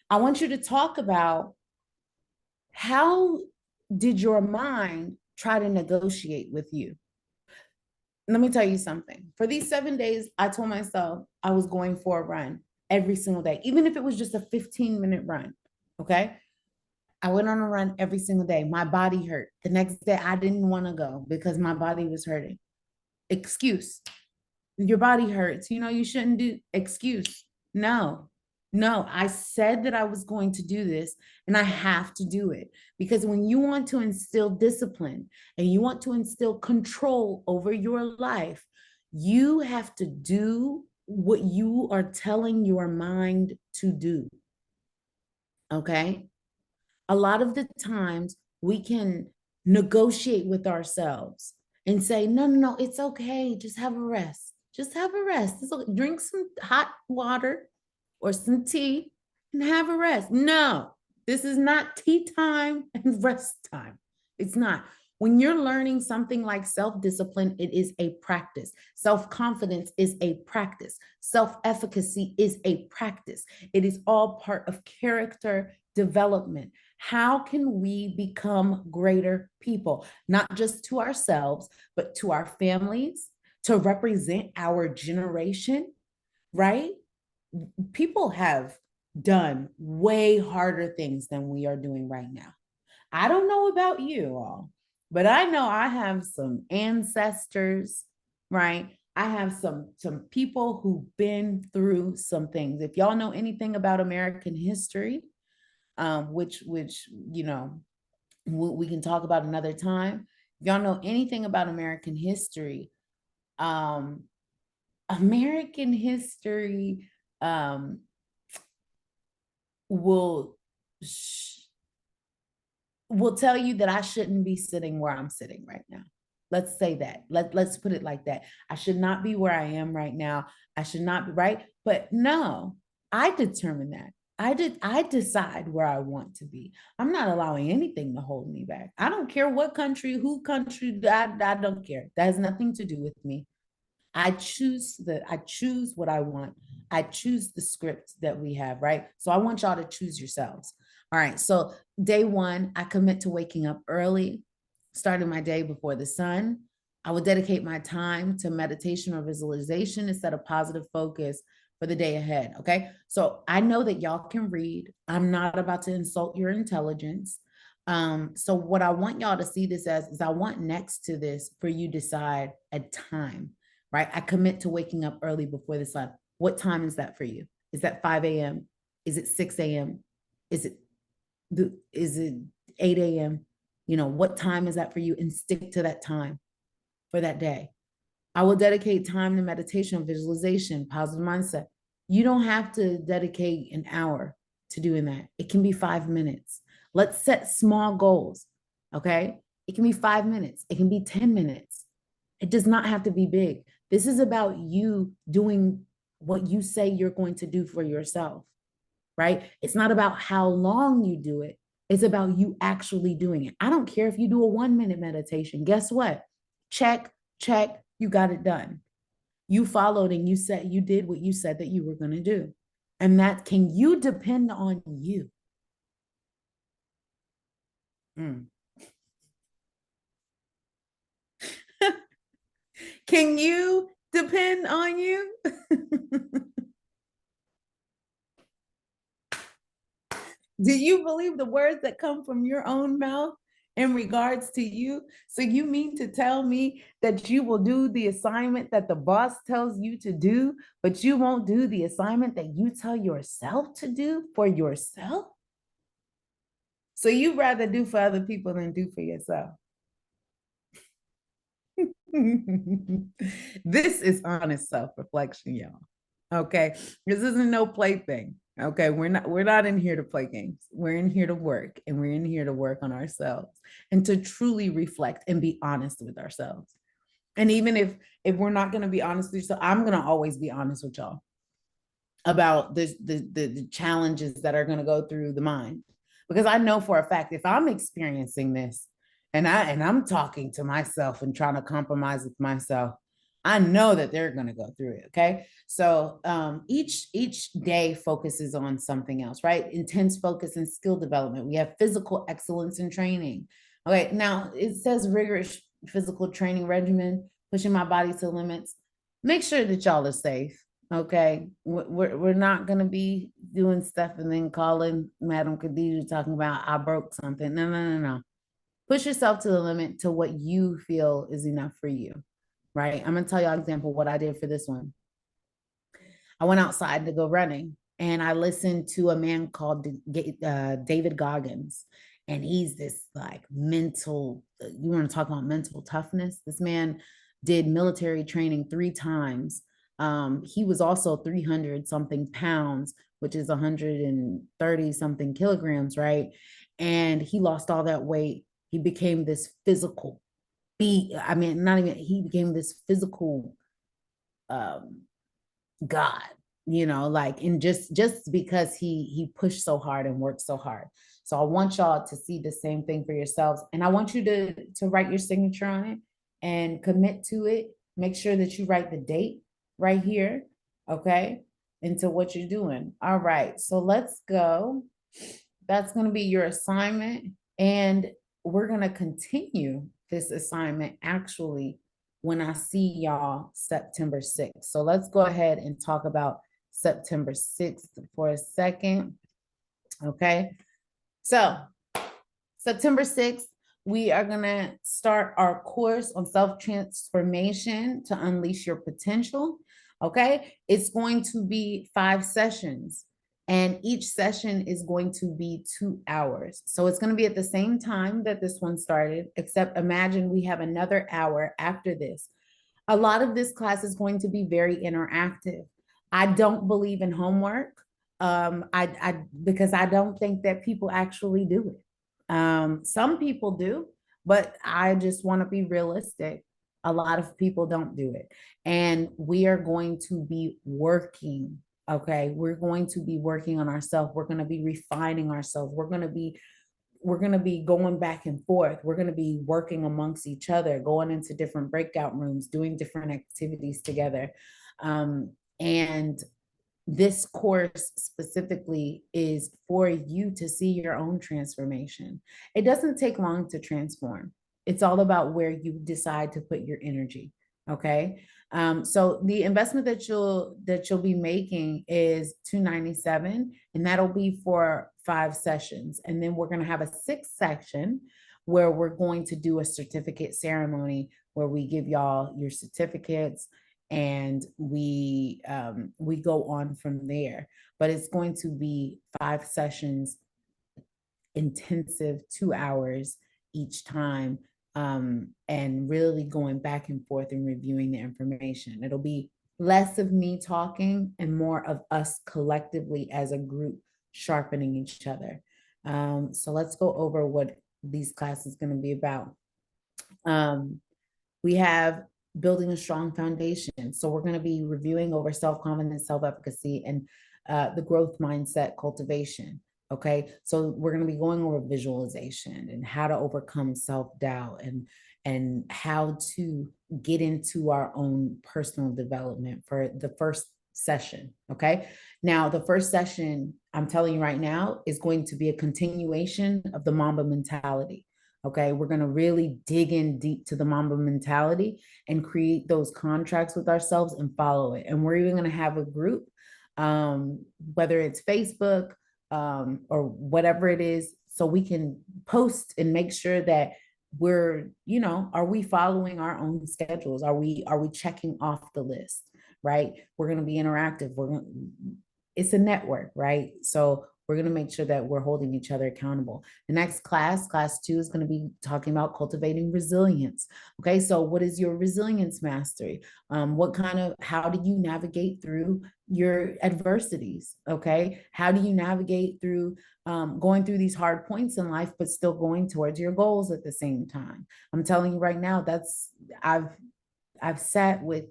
I want you to talk about, how did your mind try to negotiate with you? Let me tell you something. For these 7 days, I told myself I was going for a run every single day, even if it was just a 15-minute run. Okay. I went on a run every single day. My body hurt. The next day, I didn't want to go because my body was hurting. Excuse. Your body hurts. You know, you shouldn't do excuse. No, I said that I was going to do this, and I have to do it, because when you want to instill discipline and you want to instill control over your life, you have to do what you are telling your mind to do. Okay. A lot of the times we can negotiate with ourselves and say, no, it's okay. Just have a rest. Just have a rest. Okay. Drink some hot water or some tea and have a rest. No, this is not tea time and rest time. It's not. When you're learning something like self-discipline, it is a practice. Self-confidence is a practice. Self-efficacy is a practice. It is all part of character development. How can we become greater people, not just to ourselves, but to our families, to represent our generation, right? People have done way harder things than we are doing right now. I don't know about you all, but I know I have some ancestors, right? I have some people who've been through some things. If y'all know anything about American history, which you know, we can talk about another time. If y'all know anything about American history, American history will tell you that I shouldn't be sitting where I'm sitting right now. Let's say that. Let's put it like that. I should not be where I am right now. I should not be, right? But no, I determine that. I decide where I want to be. I'm not allowing anything to hold me back. I don't care what country, I don't care. That has nothing to do with me. I choose what I want. I choose the script that we have, right? So I want y'all to choose yourselves. All right. So day 1, I commit to waking up early, starting my day before the sun. I will dedicate my time to meditation or visualization to set a positive focus for the day ahead. Okay. So I know that y'all can read. I'm not about to insult your intelligence. So what I want y'all to see this as is, I want next to this for you to decide a time, right? I commit to waking up early before the sun. What time is that for you? Is that 5 a.m.? Is it 6 a.m.? Is it 8 a.m.? You know, what time is that for you? And stick to that time for that day. I will dedicate time to meditation, visualization, positive mindset. You don't have to dedicate an hour to doing that. It can be 5 minutes. Let's set small goals, okay? It can be 5 minutes. It can be 10 minutes. It does not have to be big. This is about you doing what you say you're going to do for yourself, right? It's not about how long you do it. It's about you actually doing it. I don't care if you do a 1-minute meditation. Guess what? Check, you got it done. You followed and you did what you said that you were going to do. And that, can you depend on you? Can you depend on you? Do you believe the words that come from your own mouth in regards to you? So you mean to tell me that you will do the assignment that the boss tells you to do, but you won't do the assignment that you tell yourself to do for yourself? So you'd rather do for other people than do for yourself. This is honest self-reflection, y'all. Okay. This isn't no plaything. Okay. We're not in here to play games. We're in here to work, and we're in here to work on ourselves and to truly reflect and be honest with ourselves. And even if we're not going to be honest with yourself, I'm going to always be honest with y'all about the challenges that are going to go through the mind. because I know for a fact if I'm experiencing this and I'm talking to myself and trying to compromise with myself, I know that they're going to go through it. Okay. So each day focuses on something else, right? Intense focus and skill development. We have physical excellence and training. Okay. Now it says rigorous physical training regimen, pushing my body to limits. Make sure that y'all are safe. Okay. We're not going to be doing stuff and then calling Madam Khadijah talking about I broke something. No. Push yourself to the limit to what you feel is enough for you. Right. I'm going to tell y'all an example of what I did for this one. I went outside to go running and I listened to a man called David Goggins. And he's this like mental, you want to talk about mental toughness? This man did military training 3 times. He was also 300 something pounds, which is 130 something kilograms, right? And he lost all that weight. He became this physical he became this physical God, like, and just because he pushed so hard and worked so hard. So I want y'all to see the same thing for yourselves. And I want you to write your signature on it and commit to it. Make sure that you write the date right here, okay, into what you're doing. All right, so let's go. That's going to be your assignment. And we're going to continue this assignment actually when I see y'all September 6th. So let's go ahead and talk about September 6th for a second. Okay. So September 6th, we are going to start our course on self-transformation to unleash your potential. Okay. It's going to be 5 sessions. And each session is going to be 2 hours. So it's going to be at the same time that this one started, except imagine we have another hour after this. A lot of this class is going to be very interactive. I don't believe in homework because I don't think that people actually do it. Some people do, but I just want to be realistic. A lot of people don't do it. And we are going to be working. Okay, we're going to be working on ourselves. We're going to be refining ourselves. We're going to be going back and forth. We're going to be working amongst each other, going into different breakout rooms, doing different activities together. And this course specifically is for you to see your own transformation. It doesn't take long to transform. It's all about where you decide to put your energy. Okay. So the investment that you'll be making is $297, and that'll be for 5 sessions. And then we're going to have a 6th section where we're going to do a certificate ceremony where we give y'all your certificates and we go on from there. But it's going to be 5 sessions, intensive 2 hours each time. And really going back and forth and reviewing the information. It'll be less of me talking and more of us collectively as a group sharpening each other. So let's go over what these classes are going to be about. We have building a strong foundation. So we're going to be reviewing over self-confidence, self-efficacy, and the growth mindset cultivation. Okay, so we're going to be going over visualization and how to overcome self-doubt and how to get into our own personal development for the first session. Okay, now the first session, I'm telling you right now, is going to be a continuation of the Mamba mentality. Okay, we're going to really dig in deep to the Mamba mentality and create those contracts with ourselves and follow it. And we're even going to have a group, whether it's Facebook, or whatever it is, so we can post and make sure that we're, are we following our own schedules? Are we checking off the list, right? We're going to be interactive. It's a network, right? So we're going to make sure that we're holding each other accountable. The next class 2, is going to be talking about cultivating resilience. Okay, so what is your resilience mastery? How do you navigate through your adversities? Okay, how do you navigate through going through these hard points in life, but still going towards your goals at the same time? I'm telling you right now, I've sat with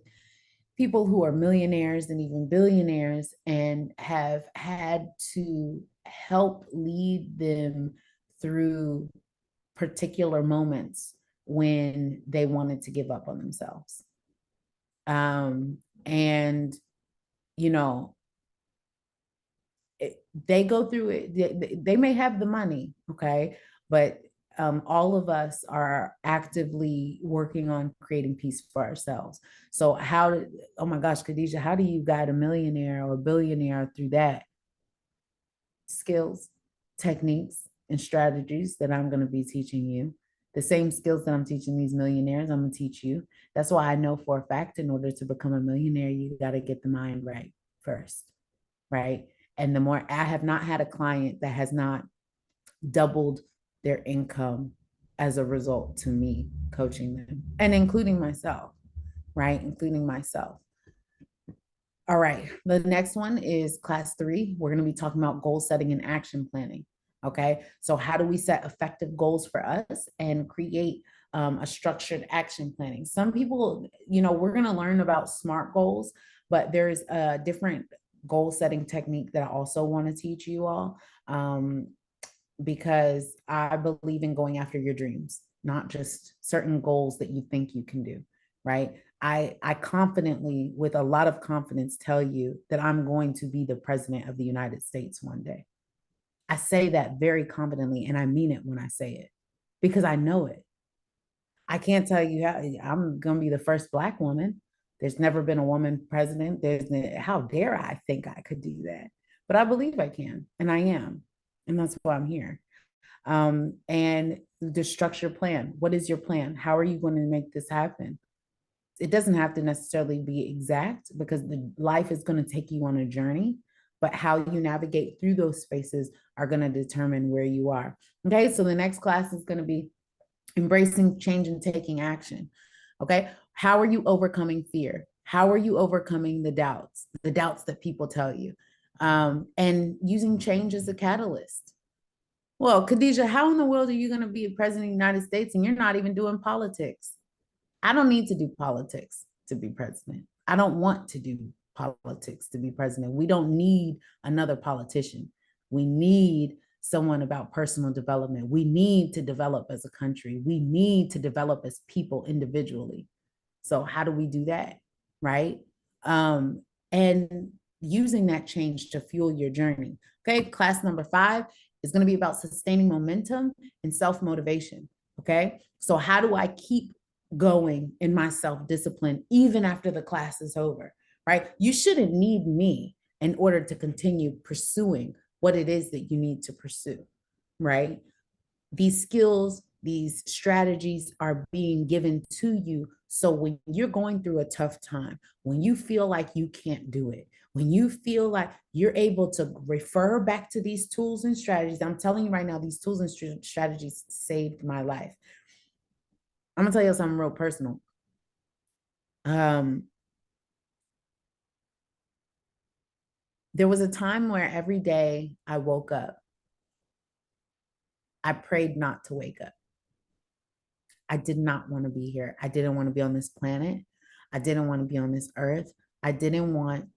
people who are millionaires and even billionaires and have had to help lead them through particular moments when they wanted to give up on themselves. And, you know, they go through it. They may have the money, okay, but all of us are actively working on creating peace for ourselves. So oh my gosh, Khadijah, how do you guide a millionaire or a billionaire through that? Skills, techniques, and strategies that I'm going to be teaching you. The same skills that I'm teaching these millionaires, I'm going to teach you. That's why I know for a fact, in order to become a millionaire, you got to get the mind right first, right? And the more, I have not had a client that has not doubled their income as a result to me coaching them, and including myself, right? Including myself. All right, the next one is class 3. We're going to be talking about goal setting and action planning. Okay, so how do we set effective goals for us and create a structured action planning? Some people, you know, we're going to learn about SMART goals, but there's a different goal setting technique that I also want to teach you all, because I believe in going after your dreams, not just certain goals that you think you can do, right? I confidently, with a lot of confidence, tell you that I'm going to be the president of the United States one day. I say that very confidently, and I mean it when I say it, because I know it. I can't tell you how I'm going to be the first Black woman. There's never been a woman president. How dare I think I could do that? But I believe I can, and I am, and that's why I'm here. And the structure plan. What is your plan? How are you going to make this happen? It doesn't have to necessarily be exact, because the life is going to take you on a journey, but how you navigate through those spaces are going to determine where you are. Okay, so the next class is going to be embracing change and taking action. Okay, how are you overcoming fear? How are you overcoming the doubts that people tell you, and using change as a catalyst? Well, Khadijah, how in the world are you going to be a president of the United States and you're not even doing politics? I don't need to do politics to be president. I don't want to do politics to be president. We don't need another politician. We need someone about personal development. We need to develop as a country. We need to develop as people individually. So how do we do that, right? And using that change to fuel your journey. Okay, class number 5 is going to be about sustaining momentum and self-motivation. Okay, so how do I keep going in my self-discipline even after the class is over, right? You shouldn't need me in order to continue pursuing what it is that you need to pursue, right? These skills, these strategies are being given to you. So when you're going through a tough time, when you feel like you can't do it, when you feel like you're able to refer back to these tools and strategies, I'm telling you right now, these tools and strategies saved my life. I'm gonna tell you something real personal. There was a time where every day I woke up, I prayed not to wake up. I did not want to be here. I didn't want to be on this planet. I didn't want to be on this earth. I didn't want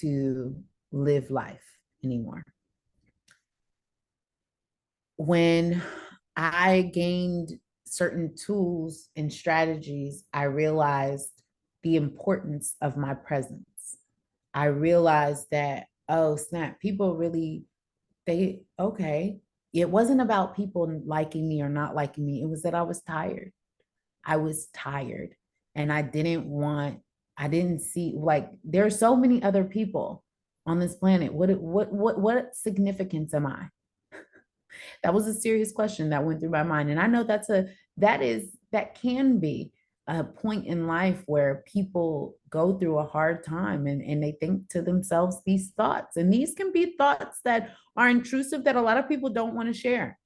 to live life anymore. When I gained certain tools and strategies, I realized the importance of my presence. I realized that, oh snap, people really, okay. It wasn't about people liking me or not liking me. It was that I was tired. I was tired, and I didn't see, like, there are so many other people on this planet. What significance am I? That was a serious question that went through my mind. And I know that can be a point in life where people go through a hard time, and they think to themselves these thoughts. And these can be thoughts that are intrusive that a lot of people don't want to share.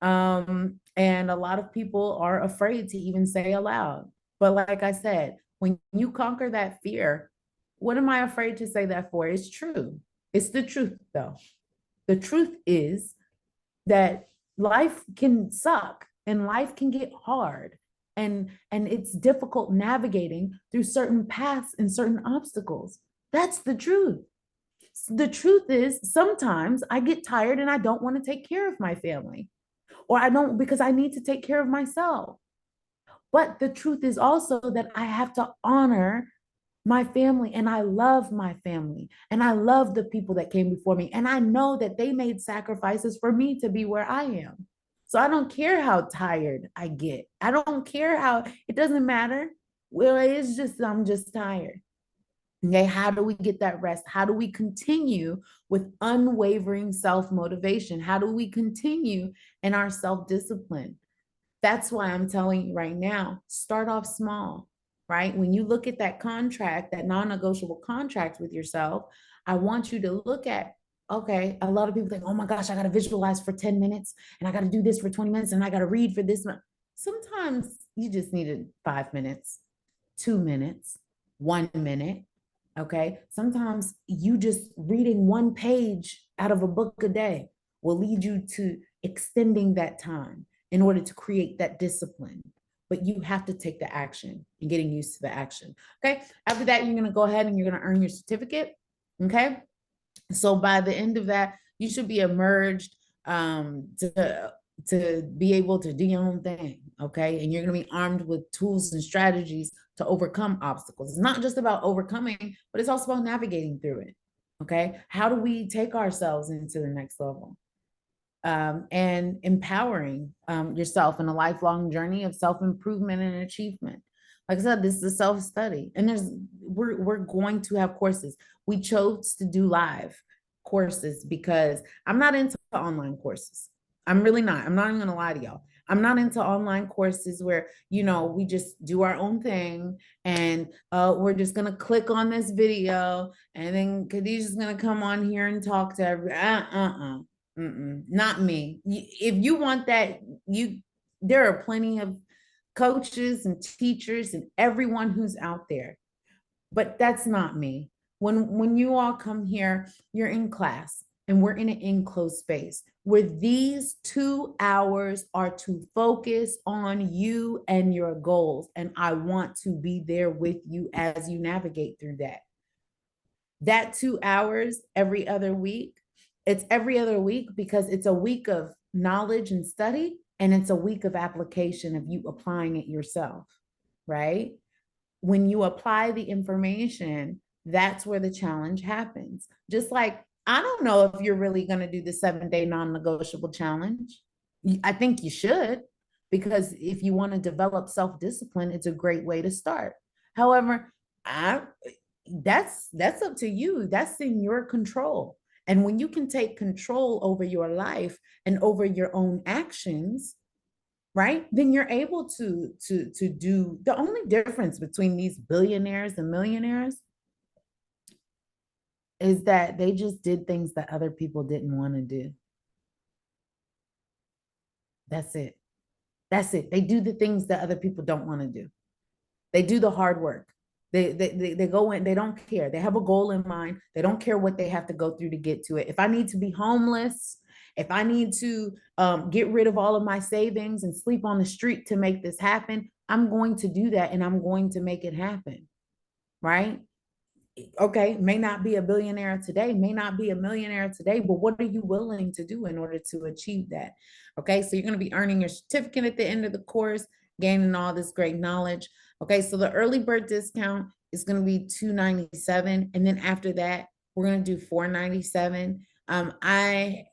And a lot of people are afraid to even say aloud. But like I said, when you conquer that fear, what am I afraid to say that for? It's true. It's the truth, though. The truth is that life can suck and life can get hard, and it's difficult navigating through certain paths and certain obstacles. That's the truth. The truth is, sometimes I get tired and I don't want to take care of my family, or I don't because I need to take care of myself. But the truth is also that I have to honor my family, and I love my family, and I love the people that came before me, and I know that they made sacrifices for me to be where I am. So I don't care how tired I get. I don't care how, it doesn't matter. Well, it's just, I'm just tired. Okay, how do we get that rest? How do we continue with unwavering self-motivation? How do we continue in our self-discipline? That's why I'm telling you right now, start off small, right? When you look at that contract, that non-negotiable contract with yourself, I want you to look at, okay, a lot of people think, oh my gosh, I got to visualize for 10 minutes and I got to do this for 20 minutes and I got to read for this month. Sometimes you just needed 5 minutes, 2 minutes, 1 minute. Okay. Sometimes you just reading one page out of a book a day will lead you to extending that time in order to create that discipline. But you have to take the action and getting used to the action. Okay. After that, you're going to go ahead and you're going to earn your certificate. Okay. So by the end of that, you should be emerged to be able to do your own thing. Okay. And you're going to be armed with tools and strategies to overcome obstacles. It's not just about overcoming, but it's also about navigating through it. Okay. How do we take ourselves into the next level? And empowering yourself in a lifelong journey of self-improvement and achievement. Like I said, this is a self-study, and we're going to have courses. We chose to do live courses because I'm not into online courses. I'm really not. I'm not even gonna lie to y'all. I'm not into online courses where, we just do our own thing and we're just gonna click on this video and then Khadijah's gonna come on here and talk to everyone. Not me. If you want that, there are plenty of coaches and teachers and everyone who's out there, but that's not me. When you all come here, you're in class and we're in an enclosed space where these 2 hours are to focus on you and your goals. And I want to be there with you as you navigate through that. That 2 hours every other week, it's every other week because it's a week of knowledge and study, and it's a week of application of you applying it yourself, right? When you apply the information, that's where the challenge happens. Just like, I don't know if you're really going to do the 7-day non-negotiable challenge. I think you should, because if you want to develop self-discipline, it's a great way to start. However, that's up to you. That's in your control. And when you can take control over your life and over your own actions, right, then you're able to do. The only difference between these billionaires and millionaires is that they just did things that other people didn't want to do. That's it. That's it. They do the things that other people don't want to do. They do the hard work. They go in, they don't care. They have a goal in mind. They don't care what they have to go through to get to it. If I need to be homeless, if I need to get rid of all of my savings and sleep on the street to make this happen, I'm going to do that and I'm going to make it happen, right? Okay, may not be a billionaire today, may not be a millionaire today, but what are you willing to do in order to achieve that? Okay, so you're going to be earning your certificate at the end of the course, gaining all this great knowledge. Okay, so the early bird discount is going to be $297, and then after that, we're going to do $497. I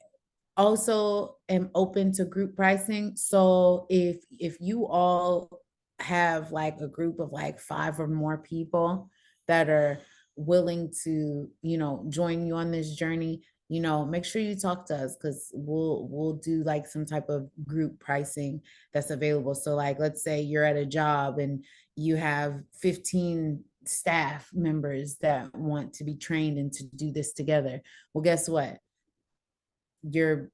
also am open to group pricing. So if you all have like a group of like 5 or more people that are willing to, join you on this journey, make sure you talk to us, because we'll do like some type of group pricing that's available. So like, let's say you're at a job and you have 15 staff members that want to be trained and to do this together. Well, guess what? Your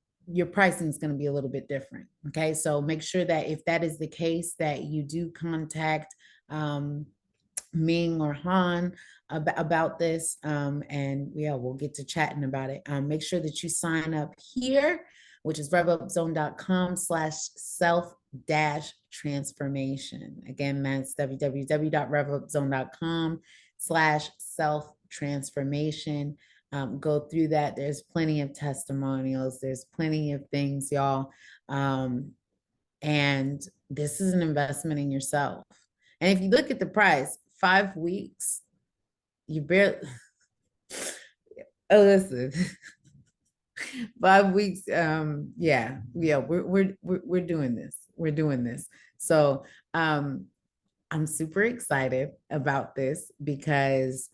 pricing is going to be a little bit different. Okay, so make sure that if that is the case, that you do contact Ming or Han about this, and yeah, we'll get to chatting about it. Make sure that you sign up here, which is revupzone.com/self-transformation. Again, that's www.revupzone.com/self-transformation. go through that. There's plenty of testimonials. There's plenty of things, y'all. And this is an investment in yourself. And if you look at the price, 5 weeks, you barely, oh, listen, 5 weeks. We're doing this. We're doing this. So I'm super excited about this because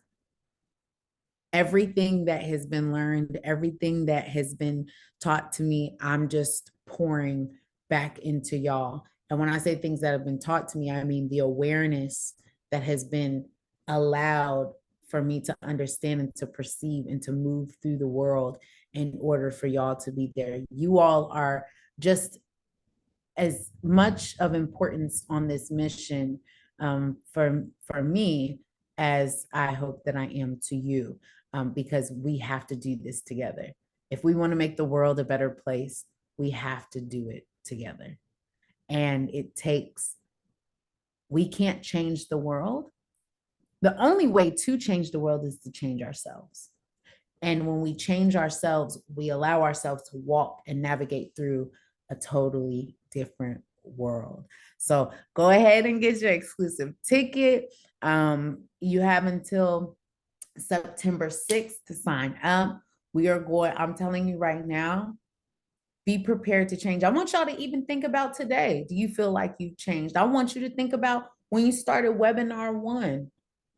everything that has been learned, everything that has been taught to me, I'm just pouring back into y'all. And when I say things that have been taught to me, I mean the awareness that has been allowed for me to understand and to perceive and to move through the world in order for y'all to be there. You all are just as much of importance on this mission for me as I hope that I am to you, because we have to do this together. If we want to make the world a better place, we have to do it together. And we can't change the world. The only way to change the world is to change ourselves. And when we change ourselves, we allow ourselves to walk and navigate through a totally different world. So go ahead and get your exclusive ticket. You have until September 6th to sign up. I'm telling you right now, be prepared to change. I want y'all to even think about today. Do you feel like you've changed? I want you to think about when you started webinar 1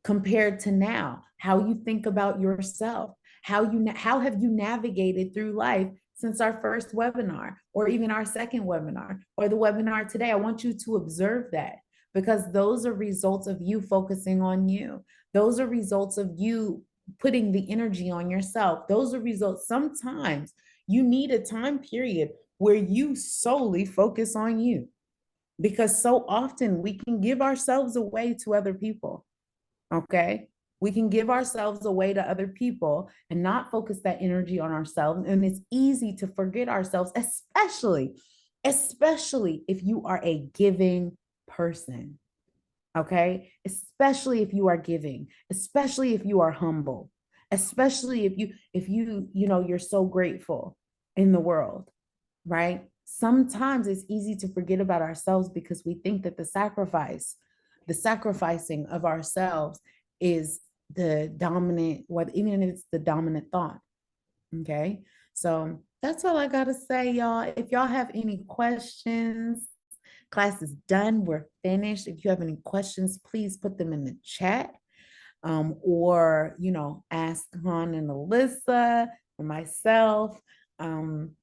compared to now, how you think about yourself, how have you navigated through life since our first webinar, or even our second webinar, or the webinar today. I want you to observe that, because those are results of you focusing on you. Those are results of you putting the energy on yourself. Those are results. Sometimes you need a time period where you solely focus on you, because so often we can give ourselves away to other people. Okay. We can give ourselves away to other people and not focus that energy on ourselves. And it's easy to forget ourselves, especially if you are a giving person. Okay. Especially if you are giving, especially if you are humble, especially if you're so grateful in the world, right? Sometimes it's easy to forget about ourselves because we think that the sacrificing of ourselves is the dominant, even if it's the dominant thought. Okay. So that's all I got to say, y'all. If y'all have any questions, class is done. We're finished. If you have any questions, please put them in the chat, or, ask Han and Alyssa or myself. And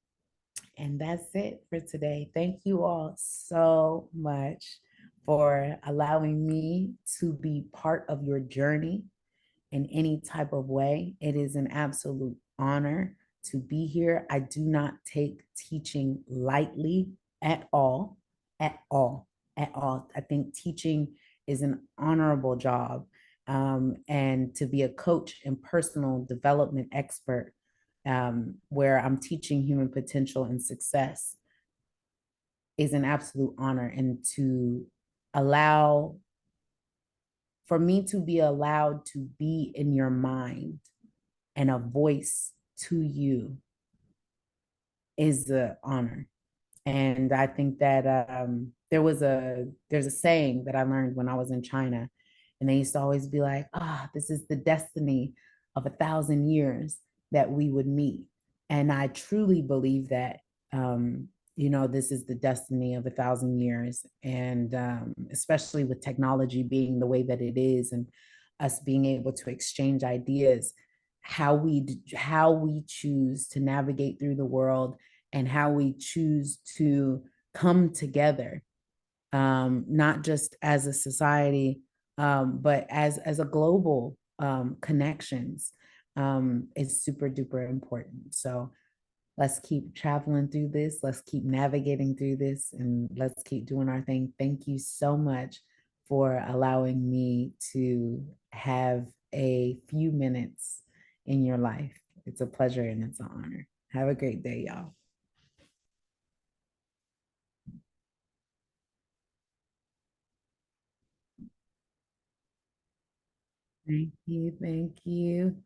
that's it for today. Thank you all so much for allowing me to be part of your journey in any type of way. It is an absolute honor to be here. I do not take teaching lightly at all, at all, at all. I think teaching is an honorable job. And to be a coach and personal development expert, where I'm teaching human potential and success, is an absolute honor. And for me to be allowed to be in your mind and a voice to you is an honor. And I think that there's a saying that I learned when I was in China, and they used to always be like, this is the destiny of 1,000 years that we would meet. And I truly believe that, this is the destiny of 1,000 years. And especially with technology being the way that it is, and us being able to exchange ideas, how we choose to navigate through the world, and how we choose to come together, not just as a society, but as a global connections, is super duper important. So let's keep traveling through this. Let's keep navigating through this, and let's keep doing our thing. Thank you so much for allowing me to have a few minutes in your life. It's a pleasure and it's an honor. Have a great day, y'all. Thank you. Thank you.